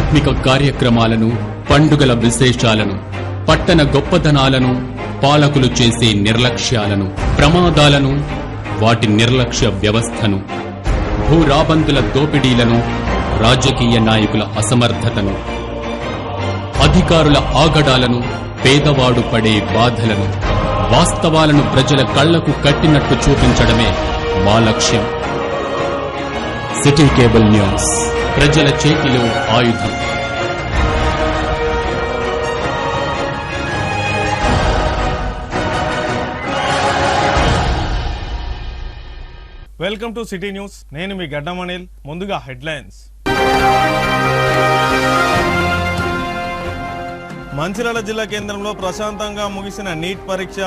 ఆధ్యాత్మిక కార్యక్రమాలను, పండుగల విశేషాలను, పట్టణ గొప్పతనాలను, పాలకులు చేసే నిర్లక్ష్యాలను, ప్రమాదాలను, వాటి నిర్లక్ష్య వ్యవస్థను, భూరాబందుల దోపిడీలను, రాజకీయ నాయకుల అసమర్థతను, అధికారుల ఆగడాలను, పేదవాడు పడే బాధలను, వాస్తవాలను ప్రజల కళ్లకు కట్టినట్టు చూపించడమే మా లక్ష్యం. సిటీ కేబుల్ న్యూస్, ప్రజల చేతిలో ఆయుధం. Welcome to city news. నేను మీ గడ్డం అనిల్. ముందుగా హెడ్లైన్స్. మంచిర్యాల జిల్లా కేంద్రంలో ప్రశాంతంగా ముగిసిన నీట్ పరీక్ష.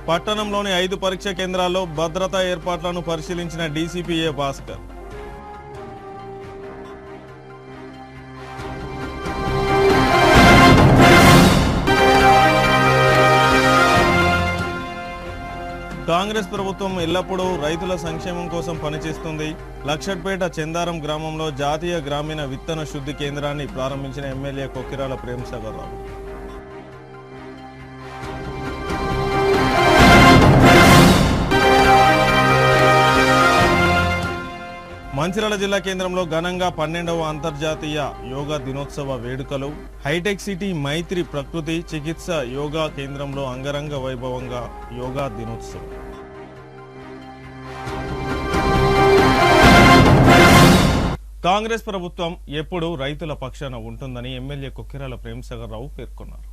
పట్టణంలోని 5 పరీక్ష కేంద్రాల్లో భద్రతా ఏర్పాట్లను పరిశీలించిన డీసీపీ ఏ భాస్కర్. కాంగ్రెస్ ప్రభుత్వం ఎల్లప్పుడూ రైతుల సంక్షేమం కోసం పనిచేస్తుంది. లక్షట్పేట చెందారం గ్రామంలో జాతీయ గ్రామీణ విత్తన శుద్ధి కేంద్రాన్ని ప్రారంభించిన ఎమ్మెల్యే కొక్కిరాల ప్రేమసాగర్ రావు. మంచిర్యాల జిల్లా కేంద్రంలో ఘనంగా 12వ అంతర్జాతీయ యోగా దినోత్సవ వేడుకలు. హైటెక్ సిటీ మైత్రి ప్రకృతి చికిత్స యోగా కేంద్రంలో అంగరంగ వైభవంగా యోగా దినోత్సవం. కాంగ్రెస్ ప్రభుత్వం ఎప్పుడు రైతుల పక్షాన ఉంటుందని ఎమ్మెల్యే కొక్కిరాల ప్రేమసాగర్ రావు పేర్కొన్నారు.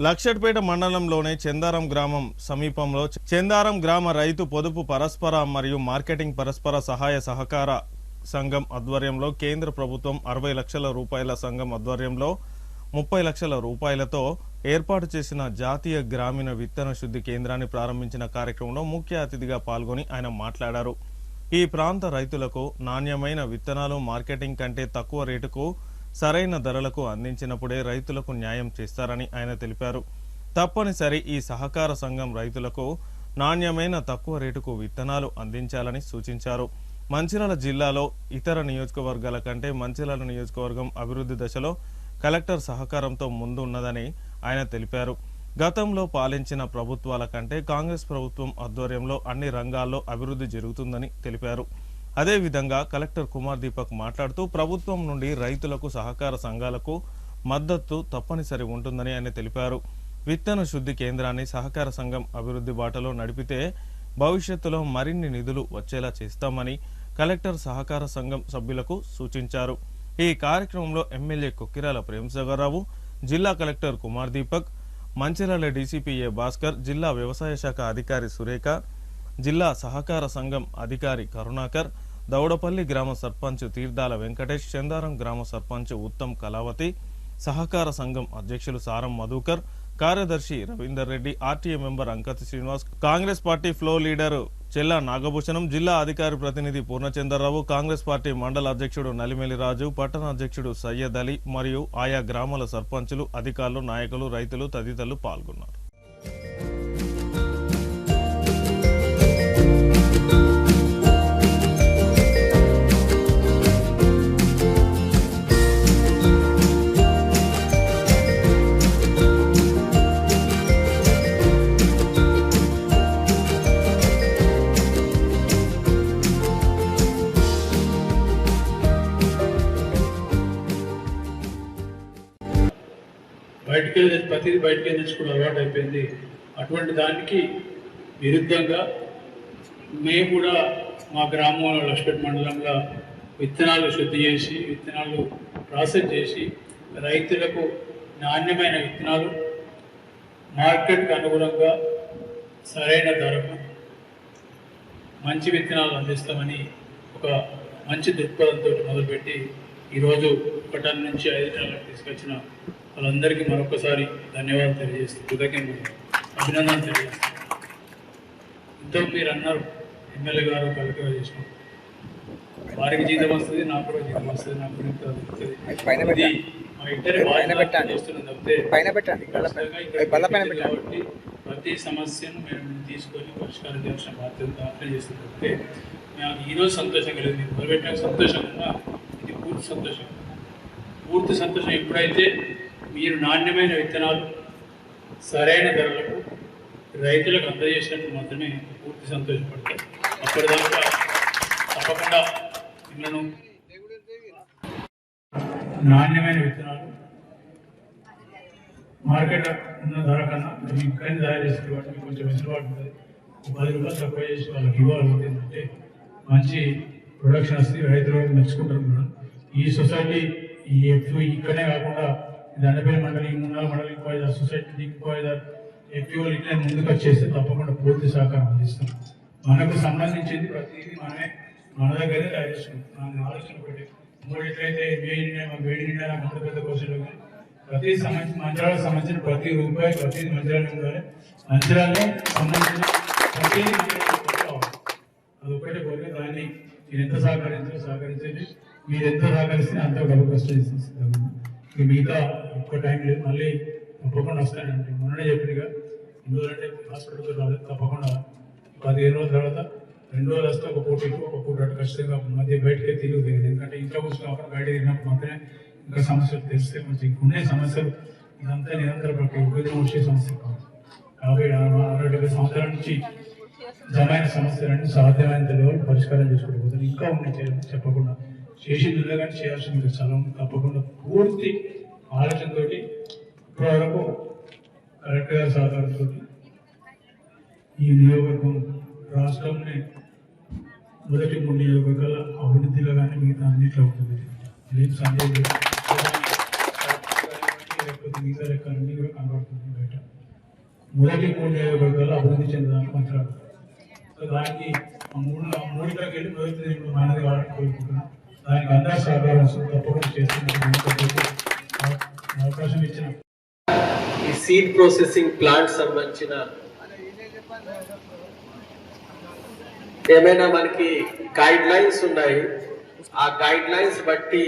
లక్షట్పేట మండలంలోని చెందారం గ్రామం సమీపంలో చెందారం గ్రామ రైతు పొదుపు పరస్పర మరియు మార్కెటింగ్ పరస్పర సహాయ సహకార సంఘం ఆధ్వర్యంలో కేంద్ర ప్రభుత్వం 60 లక్షల రూపాయల సంఘం ఆధ్వర్యంలో 30 లక్షల రూపాయలతో ఏర్పాటు చేసిన జాతీయ గ్రామీణ విత్తన శుద్ధి కేంద్రాన్ని ప్రారంభించిన కార్యక్రమంలో ముఖ్య అతిథిగా పాల్గొని ఆయన మాట్లాడారు. ఈ ప్రాంత రైతులకు నాణ్యమైన విత్తనాలు మార్కెటింగ్ కంటే తక్కువ రేటుకు సరైన ధరలకు అందించినప్పుడే రైతులకు న్యాయం చేస్తారని ఆయన తెలిపారు. తప్పనిసరి ఈ సహకార సంఘం రైతులకు నాణ్యమైన తక్కువ రేటుకు విత్తనాలు అందించాలని సూచించారు. మంచిర్యాల జిల్లాలో ఇతర నియోజకవర్గాల కంటే మంచిర్యాల నియోజకవర్గం అభివృద్ధి దశలో కలెక్టర్ సహకారంతో ముందు ఉన్నదని ఆయన తెలిపారు. గతంలో పాలించిన ప్రభుత్వాల కంటే కాంగ్రెస్ ప్రభుత్వం ఆధ్వర్యంలో అన్ని రంగాల్లో అభివృద్ధి జరుగుతుందని తెలిపారు. అదేవిధంగా కలెక్టర్ కుమార్ దీపక్ మాట్లాడుతూ ప్రభుత్వం నుండి రైతులకు సహకార సంఘాలకు మద్దతు తప్పనిసరి ఉంటుందని ఆయన తెలిపారు. విత్తన శుద్ధి కేంద్రాన్ని సహకార సంఘం అభివృద్ధి బాటలో నడిపితే భవిష్యత్తులో మరిన్ని నిధులు వచ్చేలా చేస్తామని కలెక్టర్ సహకార సంఘం సభ్యులకు సూచించారు. ఈ కార్యక్రమంలో ఎమ్మెల్యే కొక్కిరాల ప్రేమసాగర్ రావు, జిల్లా కలెక్టర్ కుమార్ దీపక్, మంచిర్యాల డీసీపీ ఏ భాస్కర్, జిల్లా వ్యవసాయ శాఖ అధికారి సురేఖ, జిల్లా సహకార సంఘం అధికారి కరుణాకర్, దౌడపల్లి గ్రామ సర్పంచ్ తీర్థాల వెంకటేష్, చందారం గ్రామ సర్పంచ్ ఉత్తమ్ కళావతి, సహకార సంఘం అధ్యక్షులు సారం మధుకర్, కార్యదర్శి Ravinder Reddy, RTA member Ankathi Srinivas, Congress party floor leader Chella Nagabhushanam, జిల్లా అధికారి ప్రతినిధి పూర్ణచంద్రరావు, కాంగ్రెస్ పార్టీ మండల అధ్యక్షుడు నలిమెలి రాజు, పట్టణ అధ్యక్షుడు సయ్యద్ అలీ మరియు ఆయా గ్రామాల సర్పంచులు, అధికారులు, నాయకులు, రైతులు తదితరులు పాల్గొన్నారు. ప్రతిదీ బయటకే తెచ్చుకోవడం అలవాటు అయిపోయింది. అటువంటి దానికి విరుద్ధంగా మేము కూడా మా గ్రామంలో లక్ష్మీపేట మండలంలో విత్తనాలు శుద్ధి చేసి విత్తనాలు ప్రాసెస్ చేసి రైతులకు నాణ్యమైన విత్తనాలు మార్కెట్కి అనుగుణంగా సరైన ధరకు మంచి విత్తనాలు అందిస్తామని ఒక మంచి దృక్పథంతో మొదలుపెట్టి ఈరోజు 1 టన్ నుంచి 5 టన్నులకు తీసుకొచ్చిన వాళ్ళందరికీ మరొకసారి ధన్యవాదాలు తెలియజేస్తూ కృతజ్ఞతలు అభినందనలు తెలియజేస్తాను. ఇంతో మీరు అన్నారు ఎమ్మెల్యే గారు కలెక్టర్ చేసిన వారికి జీతం వస్తుంది, నాకు కూడా జీతం వస్తుంది, నాకు కూడా వస్తుంది. మా ఇద్దరి బాధ్యత చేస్తున్నాం తప్పితే కాబట్టి ప్రతి సమస్యను మేము తీసుకొని పరిష్కారం చేసిన బాధ్యత అప్లై చేస్తుంది తప్పితే నాకు ఈరోజు సంతోషం కలిగింది. మొదలుపెట్టిన సంతోషం ఉన్నా ఇది పూర్తి సంతోషం. పూర్తి సంతోషం. ఎప్పుడైతే మీరు నాణ్యమైన విత్తనాలు సరైన ధరలకు రైతులకు అందజేసినట్టు మాత్రమే పూర్తి సంతోషపడతారు. అప్పటిదాకా తప్పకుండా మిమ్మల్ని నాణ్యమైన విత్తనాలు మార్కెట్ ఉన్న ధర కన్నా మేము ఇక్కడిని తయారు చేసే వాటికి కొంచెం వెసులుబాటు ఉంటుంది. 10 రూపాయలు తక్కువ చేసి వాళ్ళకి ఇవ్వాలి. ఏంటంటే మంచి ప్రొడక్షన్ వస్తుంది, రైతులు మెచ్చుకుంటారు కూడా. ఈ సొసైటీ ఈ ఎఫ్యూ ఇక్కడే కాకుండా దండపల్లి మండలి, మున్నాల మండలి, ఇంకో సొసైటీ ఇంకో ఎఫ్యూలు ఇట్లా ముందుకు వచ్చేస్తే తప్పకుండా పూర్తి సహకారం అందిస్తాం. మనకు సంబంధించింది ప్రతిదీ మన దగ్గరే తయారు చేసుకుంటాం. మన ఆలోచన ఒకటి 3 ఎట్లయితే వేడి నిండా అంత పెద్ద కోసలు ప్రతి మంచిరాలకు సంబంధించిన ప్రతి రూపాయి ప్రతిదీ మంచిరాలే ఉండాలి. మంచిరాలే సంబంధించిన ప్రతిదీ అది ఒకటే కోరిక. దాన్ని మీరు ఎంత సహకరించండి. మీరు ఎంత సహకరిస్తే అంత డబ్బులు వస్తుంది. మిగతా ఎక్కువ టైం లేదు, మళ్ళీ తప్పకుండా వస్తానండి. మొన్ననే చెప్పినగా 2 రోజులంటే హాస్పిటల్తో రాలేదు. తప్పకుండా 15 రోజుల తర్వాత 2 రోజులు వస్తే ఒక పూట ఖచ్చితంగా మధ్య బయటకే తిరుగుతుంది. ఎందుకంటే ఇంట్లో కూర్చొని అక్కడ బయట తిరిగినప్పుడు మాత్రమే ఇంకా సమస్యలు తెలిస్తే కొంచెం ఇంకొన్నే సమస్యలు ఇదంతా నిరంతర ప్రక్రియ ఉపయోగం వచ్చే సమస్య కాదు. కాబట్టి 60 సంవత్సరాల నుంచి జమైన సమస్యలన్నీ సాధ్యమైనంత లెవెల్ పరిష్కారం చేసుకోకపోతే ఇంకా ఉన్నాయి చెప్పకుండా చేసింది కానీ చేయాల్సింది చాలా తప్పకుండా పూర్తి ఆలోచనతో ఇప్పటివరకు కలెక్టర్ గారి సహకారంతో ఈ నియోజకవర్గం రాష్ట్రంలో మొదటి 3 నియోజకవర్గాల అభివృద్ధిలో కానీ మిగతా అన్నింటిలో ఉంటుంది. ఏం సందేహం లేకపోతే మిగతా లెక్కలన్నీ కూడా కనబడుతుంది బయట. మొదటి 3 నియోజకవర్గాలు అభివృద్ధి చెందడానికి మంత్రాలు. సో దానికి 3 వెళ్ళి మొదటి మనది వాడని కోరుకుంటున్నాం. దానికి అందరూ సహకారం తప్పకుండా చేస్తున్న అవకాశం ఇచ్చిన ఈ సీడ్ ప్రాసెసింగ్ ప్లాంట్ సంబంధించిన ఏమైనా మనకి గైడ్ లైన్స్ ఉన్నాయి. ఆ గైడ్ లైన్స్ బట్టి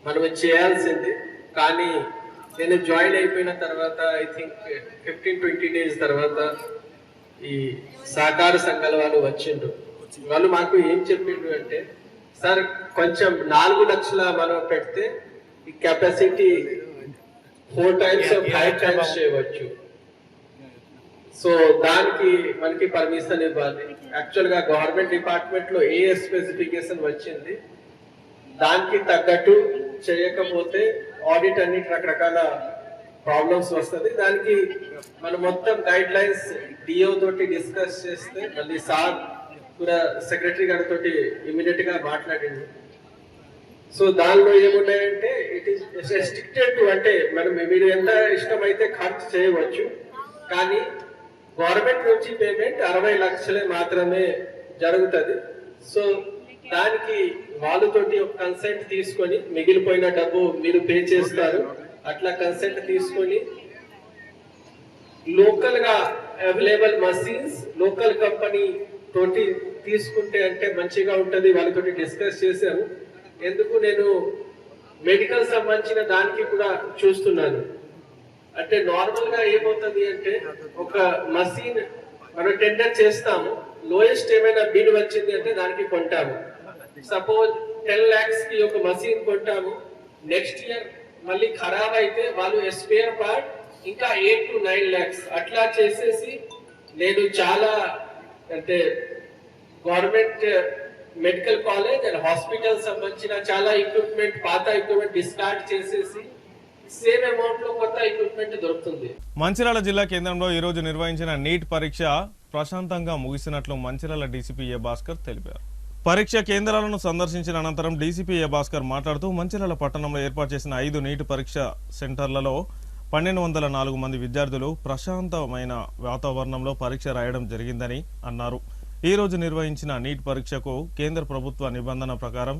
మనం చేయాల్సింది. కానీ నేను జాయిన్ అయిపోయిన తర్వాత ఐ థింక్ 15-20 డేస్ తర్వాత ఈ సహకార సంఘాల వాళ్ళు వచ్చిండ్రు. వాళ్ళు మాకు ఏం చెప్పిండ్రు అంటే, సార్ కొంచెం 4 లక్షల మనం పెడితే ఈ కెపాసిటీ 4 times 5 times చేయవచ్చు. సో దానికి మనకి పర్మిషన్ ఇవ్వాలి. యాక్చువల్ గా గవర్నమెంట్ డిపార్ట్మెంట్ లో ఏ స్పెసిఫికేషన్ వచ్చింది దానికి తగ్గట్టు చేయకపోతే ఆడిట్ అన్నిటి రకరకాల ప్రాబ్లమ్స్ వస్తుంది. దానికి మనం మొత్తం గైడ్ లైన్స్ డిఓ తోటి డిస్కస్ చేస్తే మళ్ళీ సార్ కూడా సెక్రటరీ గారితో ఇమీడియట్ గా మాట్లాడింది. సో దానిలో ఏమున్నాయంటే ఇట్ ఈస్ రెస్ట్రిక్టెడ్ టు, అంటే మనం మీరు ఎంత ఇష్టమైతే ఖర్చు చేయవచ్చు, కానీ గవర్నమెంట్ నుంచి పేమెంట్ 60 లక్షలే మాత్రమే జరుగుతుంది. సో దానికి వాళ్ళతోటి ఒక కన్సెంట్ తీసుకొని మిగిలిపోయిన డబ్బు మీరు పే చేస్తారు. అట్లా కన్సెంట్ తీసుకొని లోకల్ గా అవైలబుల్ మషీన్స్ లోకల్ కంపెనీ తోటి తీసుకుంటే అంటే మంచిగా ఉంటది. వాళ్ళతోటి డిస్కస్ చేశాము. ఎందుకు నేను మెడికల్ సంబంధించిన దానికి కూడా చూస్తున్నాను. అంటే నార్మల్ గా ఏమవుతుంది అంటే ఒక మషీన్ మనం టెండర్ చేస్తాము, లోయెస్ట్ ఏమైనా బిడ్ వచ్చింది అంటే దానికి కొంటాము. సపోజ్ 10 lakhs కి ఒక మషీన్ కొంటాము, నెక్స్ట్ ఇయర్ మళ్ళీ ఖరాబ్ అయితే వాళ్ళు స్పేర్ పార్ట్ ఇంకా 8 to 9 lakhs అట్లా చేసేసి నేను చాలా అంటే government medical college and hospital సంబంధించిన చాలా ఎక్విప్మెంట్ పాత ఎక్విప్మెంట్ డిస్కార్డ్ చేసేసి సేమ్ అమౌంట్ లో కొత్త ఎక్విప్మెంట్ దొరుకుతుంది. మంచిర్యాల జిల్లా కేంద్రంలో ఈ రోజు నిర్వహించిన నీట్ పరీక్ష ప్రశాంతంగా ముగిసినట్లు మంచిర్యాల డీసీపీ ఏ భాస్కర్ తెలిపారు. పరీక్ష కేంద్రాలను సందర్శించిన అనంతరం డీసీపీ ఏ భాస్కర్ మాట్లాడుతూ మంచిర్యాల పట్టణంలో ఏర్పాటు చేసిన 5 నీట్ పరీక్ష సెంటర్లలో 1204 మంది విద్యార్థులు ప్రశాంతమైన వాతావరణంలో పరీక్ష రాయడం జరిగిందని అన్నారు. ఈ రోజు నిర్వహించిన నీట్ పరీక్షకు కేంద్ర ప్రభుత్వ నిబంధన ప్రకారం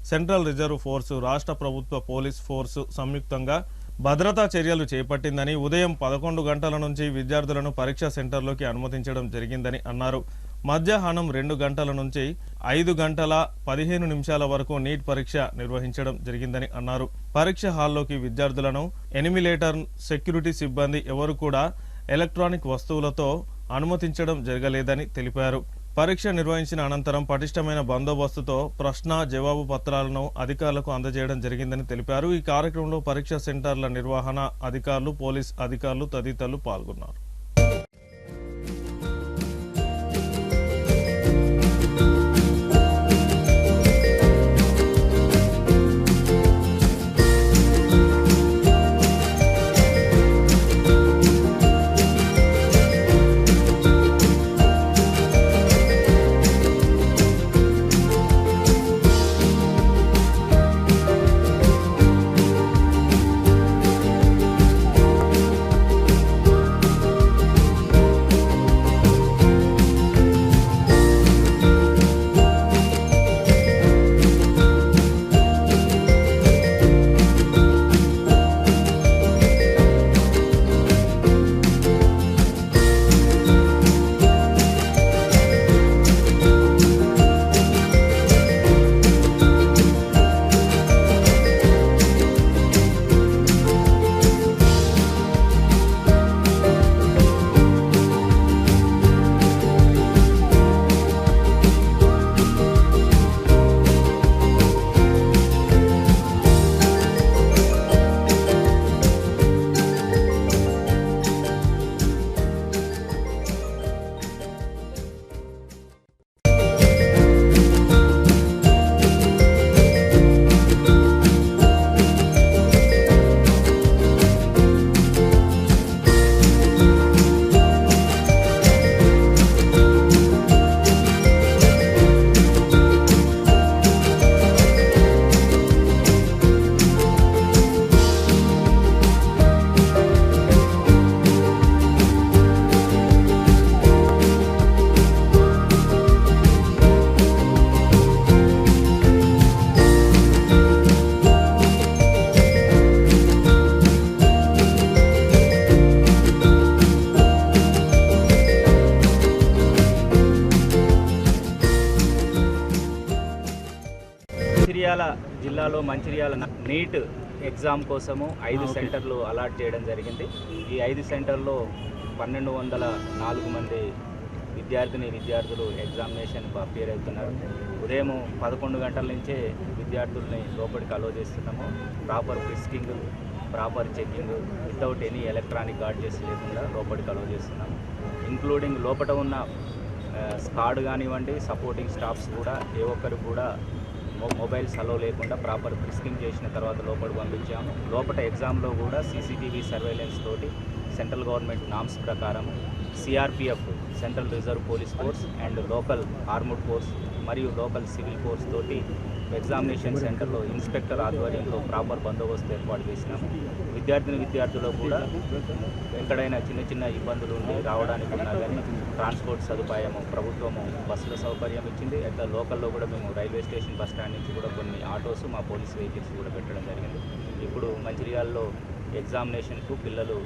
సెంట్రల్ రిజర్వ్ ఫోర్సు, రాష్ట్ర ప్రభుత్వ పోలీస్ ఫోర్సు సంయుక్తంగా భద్రతా చర్యలు చేపట్టిందని, ఉదయం 11 గంటల నుంచి విద్యార్థులను పరీక్షా సెంటర్లోకి అనుమతించడం జరిగిందని అన్నారు. మధ్యాహ్నం 2 గంటల నుంచి 5 గంటల 15 నిమిషాల వరకు నీట్ పరీక్ష నిర్వహించడం జరిగిందని అన్నారు. పరీక్ష హాల్లోకి విద్యార్థులను ఎనిమిలేటర్, సెక్యూరిటీ సిబ్బంది ఎవరు కూడా ఎలక్ట్రానిక్ వస్తువులతో అనుమతించడం జరగలేదని తెలిపారు. పరీక్ష నిర్వహించిన అనంతరం పటిష్టమైన బందోబస్తుతో ప్రశ్న జవాబు పత్రాలను అధికారులకు అందజేయడం జరిగిందని తెలిపారు. ఈ కార్యక్రమంలో పరీక్ష సెంటర్ల నిర్వహణ అధికారులు, పోలీస్ అధికారులు తదితరులు పాల్గొన్నారు. మంచిర్యాల జిల్లాలో మంచిర్యాల నీట్ ఎగ్జామ్ కోసము 5 సెంటర్లు అలాట్ చేయడం జరిగింది. ఈ 5 సెంటర్లో 1204 మంది విద్యార్థులు ఎగ్జామినేషన్కు అపియర్ అవుతున్నారు. ఉదయం 11 గంటల నుంచే విద్యార్థుల్ని లోపలికి అలో చేస్తున్నాము. Proper frisking, proper checking without any electronic గాడ్జెస్ లేకుండా లోపలికి అలో చేస్తున్నాము. ఇంక్లూడింగ్ లోపల ఉన్న స్కాడ్ కానివ్వండి, సపోర్టింగ్ స్టాఫ్స్ కూడా ఏ ఒక్కరు కూడా మొబైల్స్ అలో లేకుండా ప్రాపర్ ఫ్రిస్కింగ్ చేసిన తర్వాత లోపలికి పంపించాము. లోపల ఎగ్జామ్లో కూడా సీసీటీవీ సర్వేలెన్స్ తోటి సెంట్రల్ గవర్నమెంట్ నామ్స్ ప్రకారం CRPF, central reserve police force and local armed force మరియు లోకల్ సివిల్ ఫోర్స్ తోటి ఎగ్జామినేషన్ సెంటర్లో ఇన్స్పెక్టర్ ఆధ్వర్యంలో ప్రాపర్ బందోబస్తు ఏర్పాటు చేసినాము. విద్యార్థులు కూడా ఎక్కడైనా చిన్న ఇబ్బందులు ఉండి రావడానికి ఉన్నా కానీ ట్రాన్స్పోర్ట్ సదుపాయము ప్రభుత్వము బస్సుల సౌకర్యం ఇచ్చింది. అట్లా లోకల్లో కూడా మేము రైల్వే స్టేషన్ బస్ స్టాండ్ నుంచి కూడా కొన్ని ఆటోస్, మా పోలీస్ వెహికల్స్ కూడా పెట్టడం జరిగింది. ఇప్పుడు మంచిర్యాలలో ఎగ్జామినేషన్కు పిల్లలు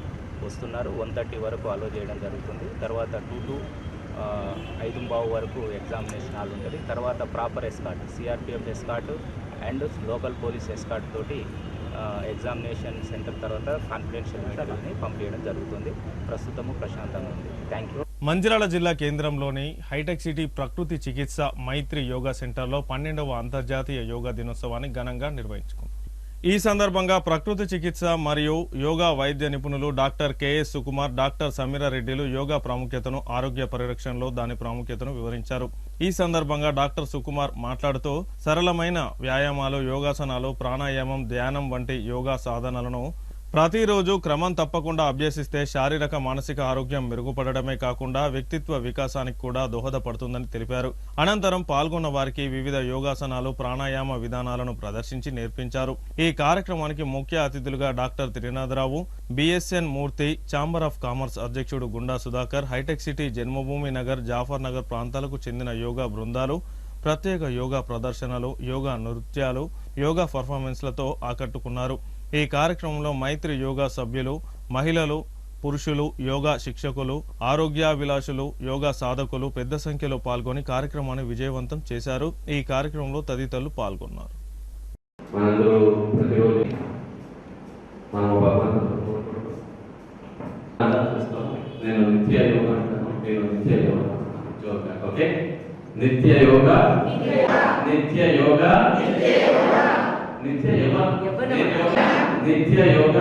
వస్తున్నారు. 1:30 వరకు అలో చేయడం జరుగుతుంది. తర్వాత 2 to 5:15 వరకు ఎగ్జామినేషన్ హాల్ ఉంటుంది. తర్వాత proper escort, CRPF escort and local police escort తోటి ఎగ్జామినేషన్ సెంటర్ తర్వాత కాన్ఫిడెన్షియల్ మీటింగ్ని పంపించడం జరుగుతుంది. ప్రస్తుతము ప్రశాంతంగా ఉంది. Thank you. మంచిర్యాల జిల్లా కేంద్రంలోని హైటెక్ సిటీ ప్రకృతి చికిత్స మైత్రి యోగా సెంటర్లో 12వ అంతర్జాతీయ యోగా దినోత్సవాన్ని ఘనంగా నిర్వహించుకుంది. ఈ సందర్భంగా ప్రకృతి చికిత్స మరియు యోగా వైద్య నిపుణులు doctor K S Sukumar, doctor Sameera రెడ్డిలు యోగా ప్రాముఖ్యతను, ఆరోగ్య పరిరక్షణలో దాని ప్రాముఖ్యతను వివరించారు. ఈ సందర్భంగా డాక్టర్ సుకుమార్ మాట్లాడుతూ సరళమైన వ్యాయామాలు, యోగాసనాలు, ప్రాణాయామం, ధ్యానం వంటి యోగా సాధనలను ప్రతిరోజు క్రమం తప్పకుండా అభ్యసిస్తే శారీరక మానసిక ఆరోగ్యం మెరుగుపడమే కాకుండా వ్యక్తిత్వ వికాసానికి కూడా దోహదపడుతుందని తెలిపారు. అనంతరం పాల్గొన్న వారికి వివిధ యోగాసనాలు, ప్రాణాయామ విధానాలను ప్రదర్శించి నేర్పించారు. ఈ కార్యక్రమానికి ముఖ్య అతిథులుగా doctor Trinatha Rao, BSN Murthy, chamber of commerce అధ్యక్షుడు గుండా సుధాకర్, హైటెక్ సిటీ, జన్మభూమి నగర్, జాఫర్ నగర్ ప్రాంతాలకు చెందిన యోగా బృందాలు ప్రత్యేక యోగా ప్రదర్శనలు, యోగా నృత్యాలు, యోగా పర్ఫార్మెన్స్లతో ఆకట్టుకున్నారు. ఈ కార్యక్రమంలో మైత్రి యోగా సభ్యులు, మహిళలు, పురుషులు, యోగా శిక్షకులు, ఆరోగ్యాభిలాషులు, యోగా సాధకులు పెద్ద సంఖ్యలో పాల్గొని కార్యక్రమాన్ని విజయవంతం చేశారు. ఈ కార్యక్రమంలో తదితరులు పాల్గొన్నారు. నేను నిత్య యోగా అంటాను. నేను నిత్య యోగా. ఓకే. నిత్య యోగ నిత్య యోగ నిత్య యోగ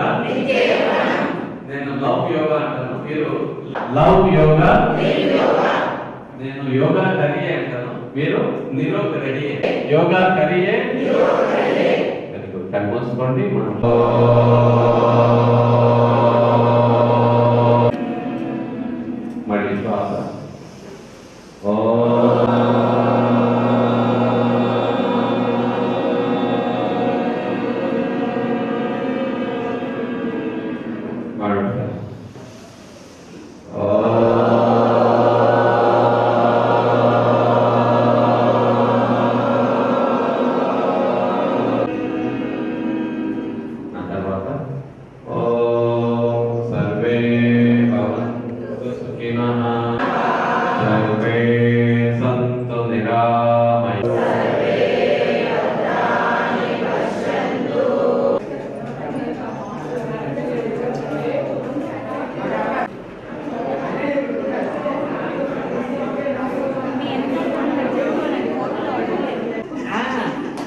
నేను లవ్ యోగా అంటాను, మీరు లవ్ యోగా, నేను యోగా కరియే అంటాను, మీరు నిరోగ రెడీ. యోగా కరియే కనుకోండి. మనం మళ్ళీ శ్వాస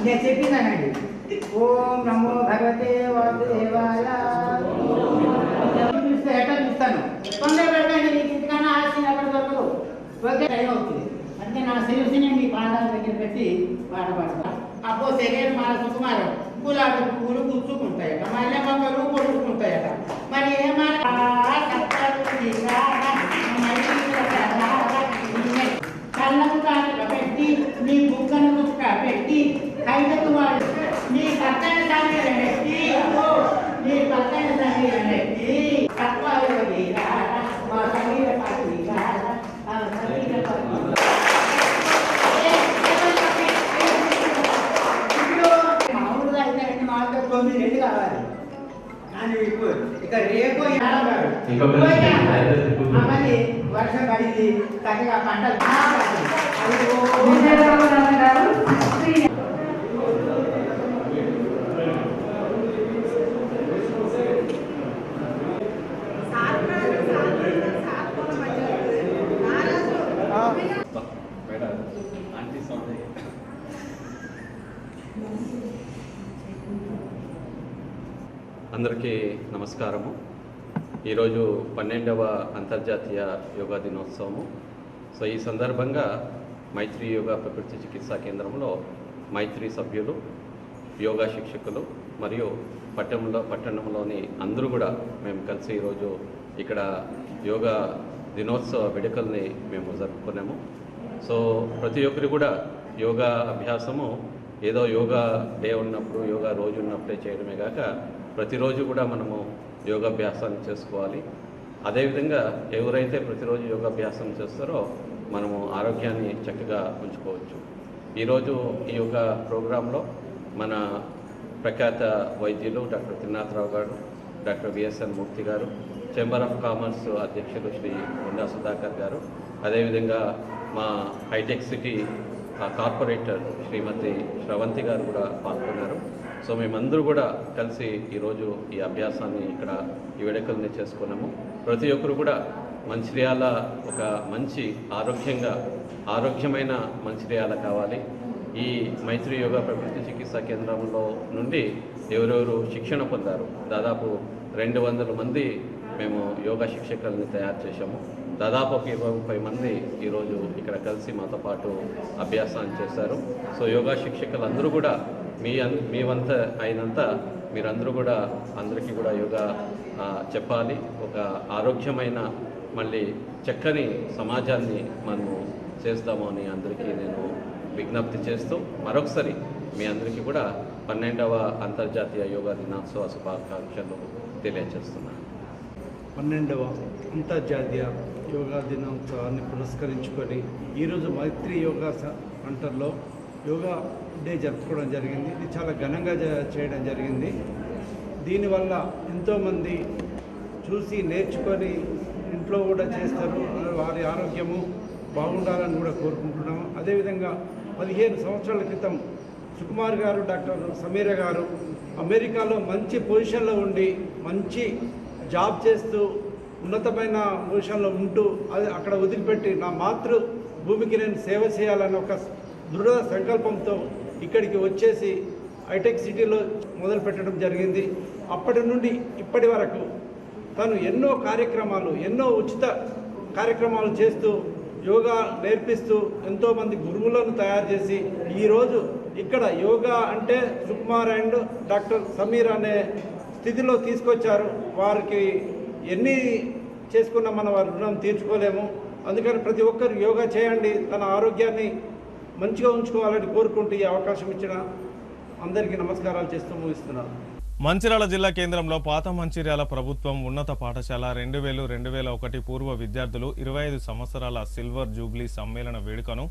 నేను చెప్పినానండి. ఓం నమో భగవతే వాసుదేవాయ. చూస్తే ఎట్లా చూస్తాను తొందర పెట్టండి, మీకు ఇంతకన్నా ఆలస్యం ఎక్కడ దొరకదు. ఓకే, టైం అవుతుంది. అంటే నా శిరస్సుని మీ పాదాల దగ్గర పెట్టి పాట పాడతా. అబ్బో శరీరం మన సుకుమారం గులాబీ పువ్వులు గుచ్చుకుంటాయట, మళ్ళీ మొక్కలు పొడుచుకుంటాయట. మరి ఏమన్నా కళ్ళకు కాటుక పెట్టి నీ బుక్కను రుక్క పెట్టి కైలకు వాడు నీ పక్కన సంగీత పెట్టి నీ పక్కన సంగీత పెట్టి తక్కువ మా సంగీత పార్టీ మామూలుగా అయితే మాకు 9 నెలలు కావాలి. కానీ ఇక రేపు మళ్ళీ వర్షం పడింది, చక్కగా పంటలు అందరికీ నమస్కారము. ఈరోజు 12వ అంతర్జాతీయ యోగా దినోత్సవము. సో ఈ సందర్భంగా మైత్రి యోగా ప్రకృతి చికిత్సా కేంద్రంలో మైత్రి సభ్యులు, యోగా శిక్షకులు మరియు పట్టణంలోని అందరూ కూడా మేము కలిసి ఈరోజు ఇక్కడ యోగా దినోత్సవ వేడుకల్ని మేము జరుపుకున్నాము. సో ప్రతి ఒక్కరు కూడా యోగా అభ్యాసము ఏదో యోగా డే ఉన్నప్పుడు, యోగా రోజు ఉన్నప్పుడే చేయడమే కాక ప్రతిరోజు కూడా మనము యోగాభ్యాసాన్ని చేసుకోవాలి. అదేవిధంగా ఎవరైతే ప్రతిరోజు యోగాభ్యాసం చేస్తారో మనము ఆరోగ్యాన్ని చక్కగా ఉంచుకోవచ్చు. ఈరోజు ఈ యోగా ప్రోగ్రాంలో మన ప్రఖ్యాత వైద్యులు డాక్టర్ త్రినాథరావు గారు, డాక్టర్ విఎస్ఎన్ మూర్తి గారు, చేంబర్ ఆఫ్ కామర్స్ అధ్యక్షులు శ్రీ గుండా సుధాకర్ గారు, అదేవిధంగా మా హైటెక్ సిటీ కార్పొరేటర్ శ్రీమతి శ్రవంతి గారు కూడా పాల్గొన్నారు. సో మేమందరూ కూడా కలిసి ఈరోజు ఈ అభ్యాసాన్ని ఇక్కడ ఈ వేడుకల్ని చేసుకున్నాము. ప్రతి ఒక్కరు కూడా మంచిర్యాల ఒక మంచి ఆరోగ్యమైన మంచిర్యాల కావాలి. ఈ మైత్రి యోగా ప్రకృతి చికిత్సా కేంద్రంలో నుండి ఎవరెవరు శిక్షణ పొందారు, దాదాపు 200 మంది మేము యోగా శిక్షకుల్ని తయారు చేశాము. దాదాపు 20-30 మంది ఈరోజు ఇక్కడ కలిసి మాతో పాటు అభ్యాసాన్ని చేశారు. సో యోగా శిక్షకులందరూ కూడా మీ వంత అయినంత మీరందరూ కూడా అందరికీ కూడా యోగా చెప్పాలి. ఒక ఆరోగ్యమైన మళ్ళీ చక్కని సమాజాన్ని మనము చేస్తాము అని అందరికీ నేను విజ్ఞప్తి చేస్తూ మరొకసారి మీ అందరికీ కూడా 12వ అంతర్జాతీయ యోగా దినోత్సవ శుభాకాంక్షలు తెలియజేస్తున్నాను. 12వ అంతర్జాతీయ యోగా దినోత్సవాన్ని పురస్కరించుకొని ఈరోజు మైత్రి యోగా సెంటర్లో యోగా డే జరుపుకోవడం జరిగింది. ఇది చాలా ఘనంగా చేయడం జరిగింది. దీనివల్ల ఎంతోమంది చూసి నేర్చుకొని ఇంట్లో కూడా చేస్తారు. వారి ఆరోగ్యము బాగుండాలని కూడా కోరుకుంటున్నాము. అదేవిధంగా 15 సంవత్సరాల క్రితం సుకుమార్ గారు, డాక్టర్ సమీర గారు అమెరికాలో మంచి పొజిషన్లో ఉండి మంచి జాబ్ చేస్తూ ఉన్నతమైన పొజిషన్లో ఉంటూ అది అక్కడ వదిలిపెట్టి నా భూమికి నేను సేవ చేయాలని ఒక దృఢ సంకల్పంతో ఇక్కడికి వచ్చేసి హైటెక్ సిటీలో మొదలు పెట్టడం జరిగింది. అప్పటి నుండి ఇప్పటి వరకు తను ఎన్నో కార్యక్రమాలు, ఎన్నో ఉచిత కార్యక్రమాలు చేస్తూ యోగా నేర్పిస్తూ ఎంతోమంది గురువులను తయారు చేసి ఈరోజు ఇక్కడ యోగా అంటే సుకుమార్ అండ్ డాక్టర్ సమీర్ అనే స్థితిలో తీసుకొచ్చారు. వారికి ఎన్ని చేసుకున్నా మన వారి రుణం తీర్చుకోలేము. అందుకని ప్రతి ఒక్కరు యోగా చేయండి, తన ఆరోగ్యాన్ని మంచిగా ఉంచుకోవాలని కోరుకుంటూ ఈ అవకాశం ఇచ్చిన అందరికీ నమస్కారాలు చేస్తూ ముగిస్తున్నాను. మంచిర్యాల జిల్లా కేంద్రంలో పాత మంచిర్యాల ప్రభుత్వం ఉన్నత పాఠశాల 2000-2001 పూర్వ విద్యార్థులు 25 సంవత్సరాల సిల్వర్ జూబ్లీ సమ్మేళన వేడుకను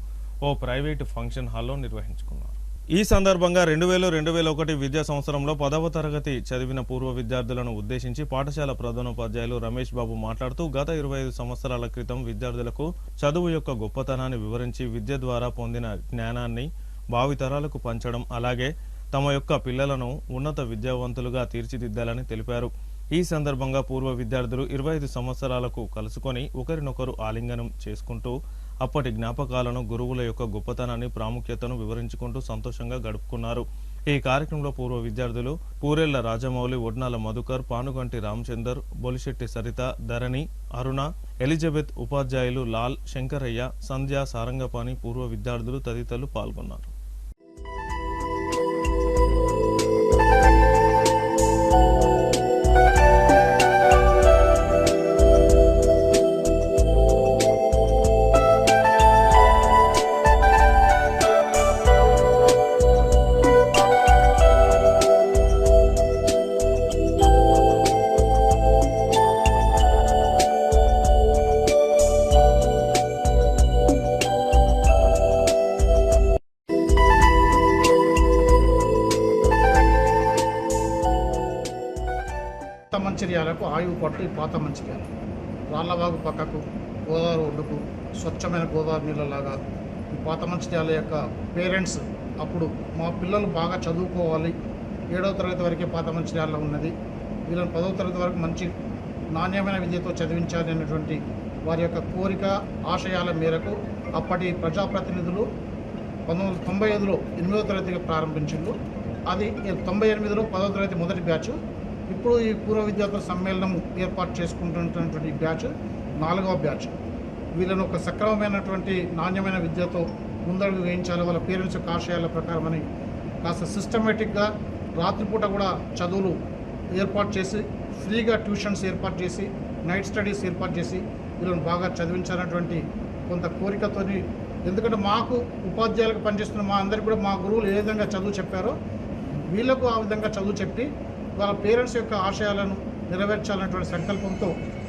ఓ ప్రైవేటు ఫంక్షన్ హాల్లో నిర్వహించుకున్నారు. ఈ సందర్భంగా 2000-2001 విద్యా సంవత్సరంలో 10వ తరగతి చదివిన పూర్వ విద్యార్థులను ఉద్దేశించి పాఠశాల ప్రధానోపాధ్యాయులు రమేష్ బాబు మాట్లాడుతూ గత 25 సంవత్సరాల క్రితం విద్యార్థులకు చదువు యొక్క గొప్పతనాన్ని వివరించి విద్య ద్వారా పొందిన జ్ఞానాన్ని భావితరాలకు పంచడం, అలాగే తమ యొక్క పిల్లలను ఉన్నత విద్యావంతులుగా తీర్చిదిద్దాలని తెలిపారు. ఈ సందర్భంగా పూర్వ విద్యార్థులు 25 సంవత్సరాలకు కలుసుకొని ఒకరినొకరు ఆలింగనం చేసుకుంటూ అప్పటి జ్ఞాపకాలను, గురువుల యొక్క గొప్పతనాన్ని, ప్రాముఖ్యతను వివరించుకుంటూ సంతోషంగా గడుపుకున్నారు. ఈ కార్యక్రమంలో పూర్వ విద్యార్థులు పూరెళ్ల రాజమౌళి, ఒడ్నాల మధుకర్, పానుగంటి రామచందర్, బొలిశెట్టి సరిత, ధరణి, అరుణ, ఎలిజబెత్, ఉపాధ్యాయులు లాల్, శంకరయ్య, సంధ్య, సారంగపాణి, పూర్వ విద్యార్థులు తదితరులు పాల్గొన్నారు. మంచిర్యాలకు ఆయువు పట్టు ఈ పాత మంచిర్యాల రాళ్లవాగు పక్కకు గోదావరి ఒడ్డుకు స్వచ్ఛమైన గోదావరి నీళ్ళలాగా ఈ పాత మంచిర్యాల యొక్క పేరెంట్స్ అప్పుడు మా పిల్లలు బాగా చదువుకోవాలి, 7వ తరగతి వరకే పాత మంచిర్యాలలో ఉన్నది, వీళ్ళని 10వ తరగతి వరకు మంచి నాణ్యమైన విద్యతో చదివించాలి అనేటువంటి వారి యొక్క కోరిక, ఆశయాల మేరకు అప్పటి ప్రజాప్రతినిధులు 1995లో 8వ తరగతిగా ప్రారంభించారు. అది 98లో 10వ తరగతి మొదటి బ్యాచ్. ఇప్పుడు ఈ పూర్వ విద్యార్థుల సమ్మేళనం ఏర్పాటు చేసుకుంటున్నటువంటి బ్యాచ్ 4వ బ్యాచ్. వీళ్ళను ఒక సక్రమమైనటువంటి నాణ్యమైన విద్యతో ముందడుగు వేయించాలి వాళ్ళ పేరెంట్స్ యొక్క ఆశయాల ప్రకారం అని కాస్త సిస్టమేటిక్గా రాత్రిపూట కూడా చదువులు ఏర్పాటు చేసి, ఫ్రీగా ట్యూషన్స్ ఏర్పాటు చేసి, నైట్ స్టడీస్ ఏర్పాటు చేసి వీళ్ళని బాగా చదివించాలన్నటువంటి కొంత కోరికతోని, ఎందుకంటే మాకు ఉపాధ్యాయులకు పనిచేస్తున్న మా అందరికీ కూడా మా గురువులు ఏ విధంగా చదువు చెప్పారో వీళ్ళకు ఆ విధంగా చదువు చెప్పి వాళ్ళ పేరెంట్స్ యొక్క ఆశయాలను నెరవేర్చాలనేటువంటి సంకల్పంతో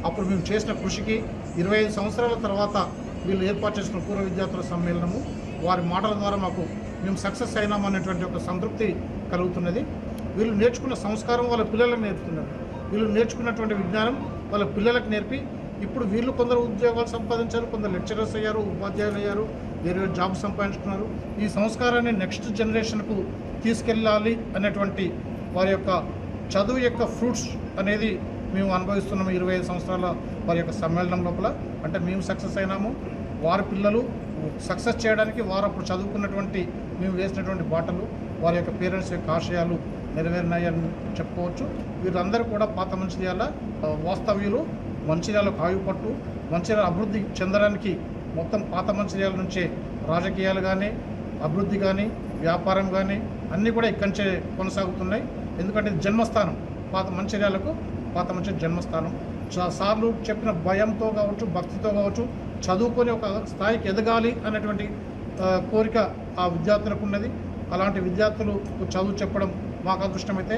అప్పుడు మేము చేసిన కృషికి 25 సంవత్సరాల తర్వాత వీళ్ళు ఏర్పాటు చేసిన పూర్వ విద్యార్థుల సమ్మేళనము వారి మాటల ద్వారా మాకు మేము సక్సెస్ అయినామనేటువంటి ఒక సంతృప్తి కలుగుతున్నది. వీళ్ళు నేర్చుకున్న సంస్కారం వాళ్ళ పిల్లలకు నేర్పుతున్నారు. వీళ్ళు నేర్చుకున్నటువంటి విజ్ఞానం వాళ్ళ పిల్లలకు నేర్పి ఇప్పుడు వీళ్ళు కొందరు ఉద్యోగాలు సంపాదించారు, కొందరు లెక్చరర్స్ అయ్యారు, ఉపాధ్యాయులు అయ్యారు, వేరే జాబ్ సంపాదించుకున్నారు. ఈ సంస్కారాన్ని నెక్స్ట్ జనరేషన్కు తీసుకెళ్ళాలి అనేటువంటి వారి యొక్క చదువు యొక్క ఫ్రూట్స్ అనేది మేము అనుభవిస్తున్నాము 25 సంవత్సరాల వారి యొక్క సమ్మేళనం లోపల. అంటే మేము సక్సెస్ అయినాము, వారి పిల్లలు సక్సెస్ చేయడానికి వారు అప్పుడు చదువుకున్నటువంటి మేము వేసినటువంటి బాటలు వారి యొక్క పేరెంట్స్ యొక్క ఆశయాలు నెరవేరినాయని చెప్పుకోవచ్చు. వీళ్ళందరూ కూడా పాత మంచిర్యాల వాస్తవ్యులు, మంచిర్యాలకు ఆయువు పట్టు, మంచిర్యాల అభివృద్ధి చెందడానికి మొత్తం పాత మంచిర్యాల నుంచే రాజకీయాలు కానీ, అభివృద్ధి కానీ, వ్యాపారం కానీ అన్నీ కూడా ఇక్కడి నుంచే కొనసాగుతున్నాయి. ఎందుకంటే జన్మస్థానం పాత మంచిర్యాలకు, పాత మంచిర్యాల జన్మస్థానం. సార్లు చెప్పిన భయంతో కావచ్చు, భక్తితో కావచ్చు, చదువుకొని ఒక స్థాయికి ఎదగాలి అనేటువంటి కోరిక ఆ విద్యార్థులకు ఉన్నది. అలాంటి విద్యార్థులు చదువు చెప్పడం మాకు అదృష్టమైతే,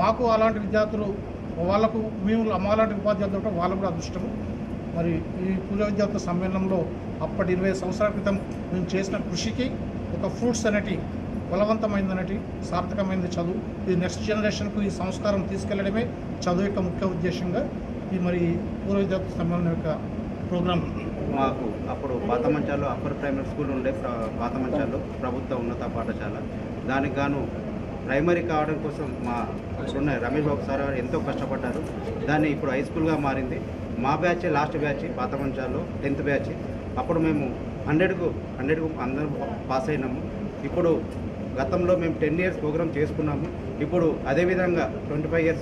మాకు అలాంటి విద్యార్థులు వాళ్ళకు మేము మాలాంటి ఉపాధ్యాయులతో వాళ్ళకు కూడా అదృష్టము. మరి ఈ పూర్వ విద్యార్థుల సమ్మేళనంలో అప్పటి 20 సంవత్సరాల క్రితం మేము చేసిన కృషికి ఒక ఫ్రూట్స్ అనేటి బలవంతమైందనేటి సార్థకమైంది చదువు. ఈ నెక్స్ట్ జనరేషన్కు ఈ సంస్కారం తీసుకెళ్లడమే చదువు యొక్క ముఖ్య ఉద్దేశంగా ఈ మరి పూర్వ విద్యార్థుల సమ్మేళనం యొక్క ప్రోగ్రాం. మాకు అప్పుడు పాతమంచాల్లో అప్పర్ ప్రైమరీ స్కూల్ ఉండే, పాతమంచాల్లో ప్రభుత్వ ఉన్నత పాఠశాల. దానికి గాను ప్రైమరీ కావడం కోసం మా ఉన్న రమేష్ బాబు సార్ ఎంతో కష్టపడ్డారు. దాన్ని ఇప్పుడు హై స్కూల్గా మారింది. మా బ్యాచ్ లాస్ట్ బ్యాచ్ పాతమంచాల్లో 10th బ్యాచ్. అప్పుడు మేము 100కు అందరం పాస్ అయినాము. ఇప్పుడు గతంలో మేము 10 years ప్రోగ్రామ్ చేసుకున్నాము. ఇప్పుడు అదేవిధంగా 25 years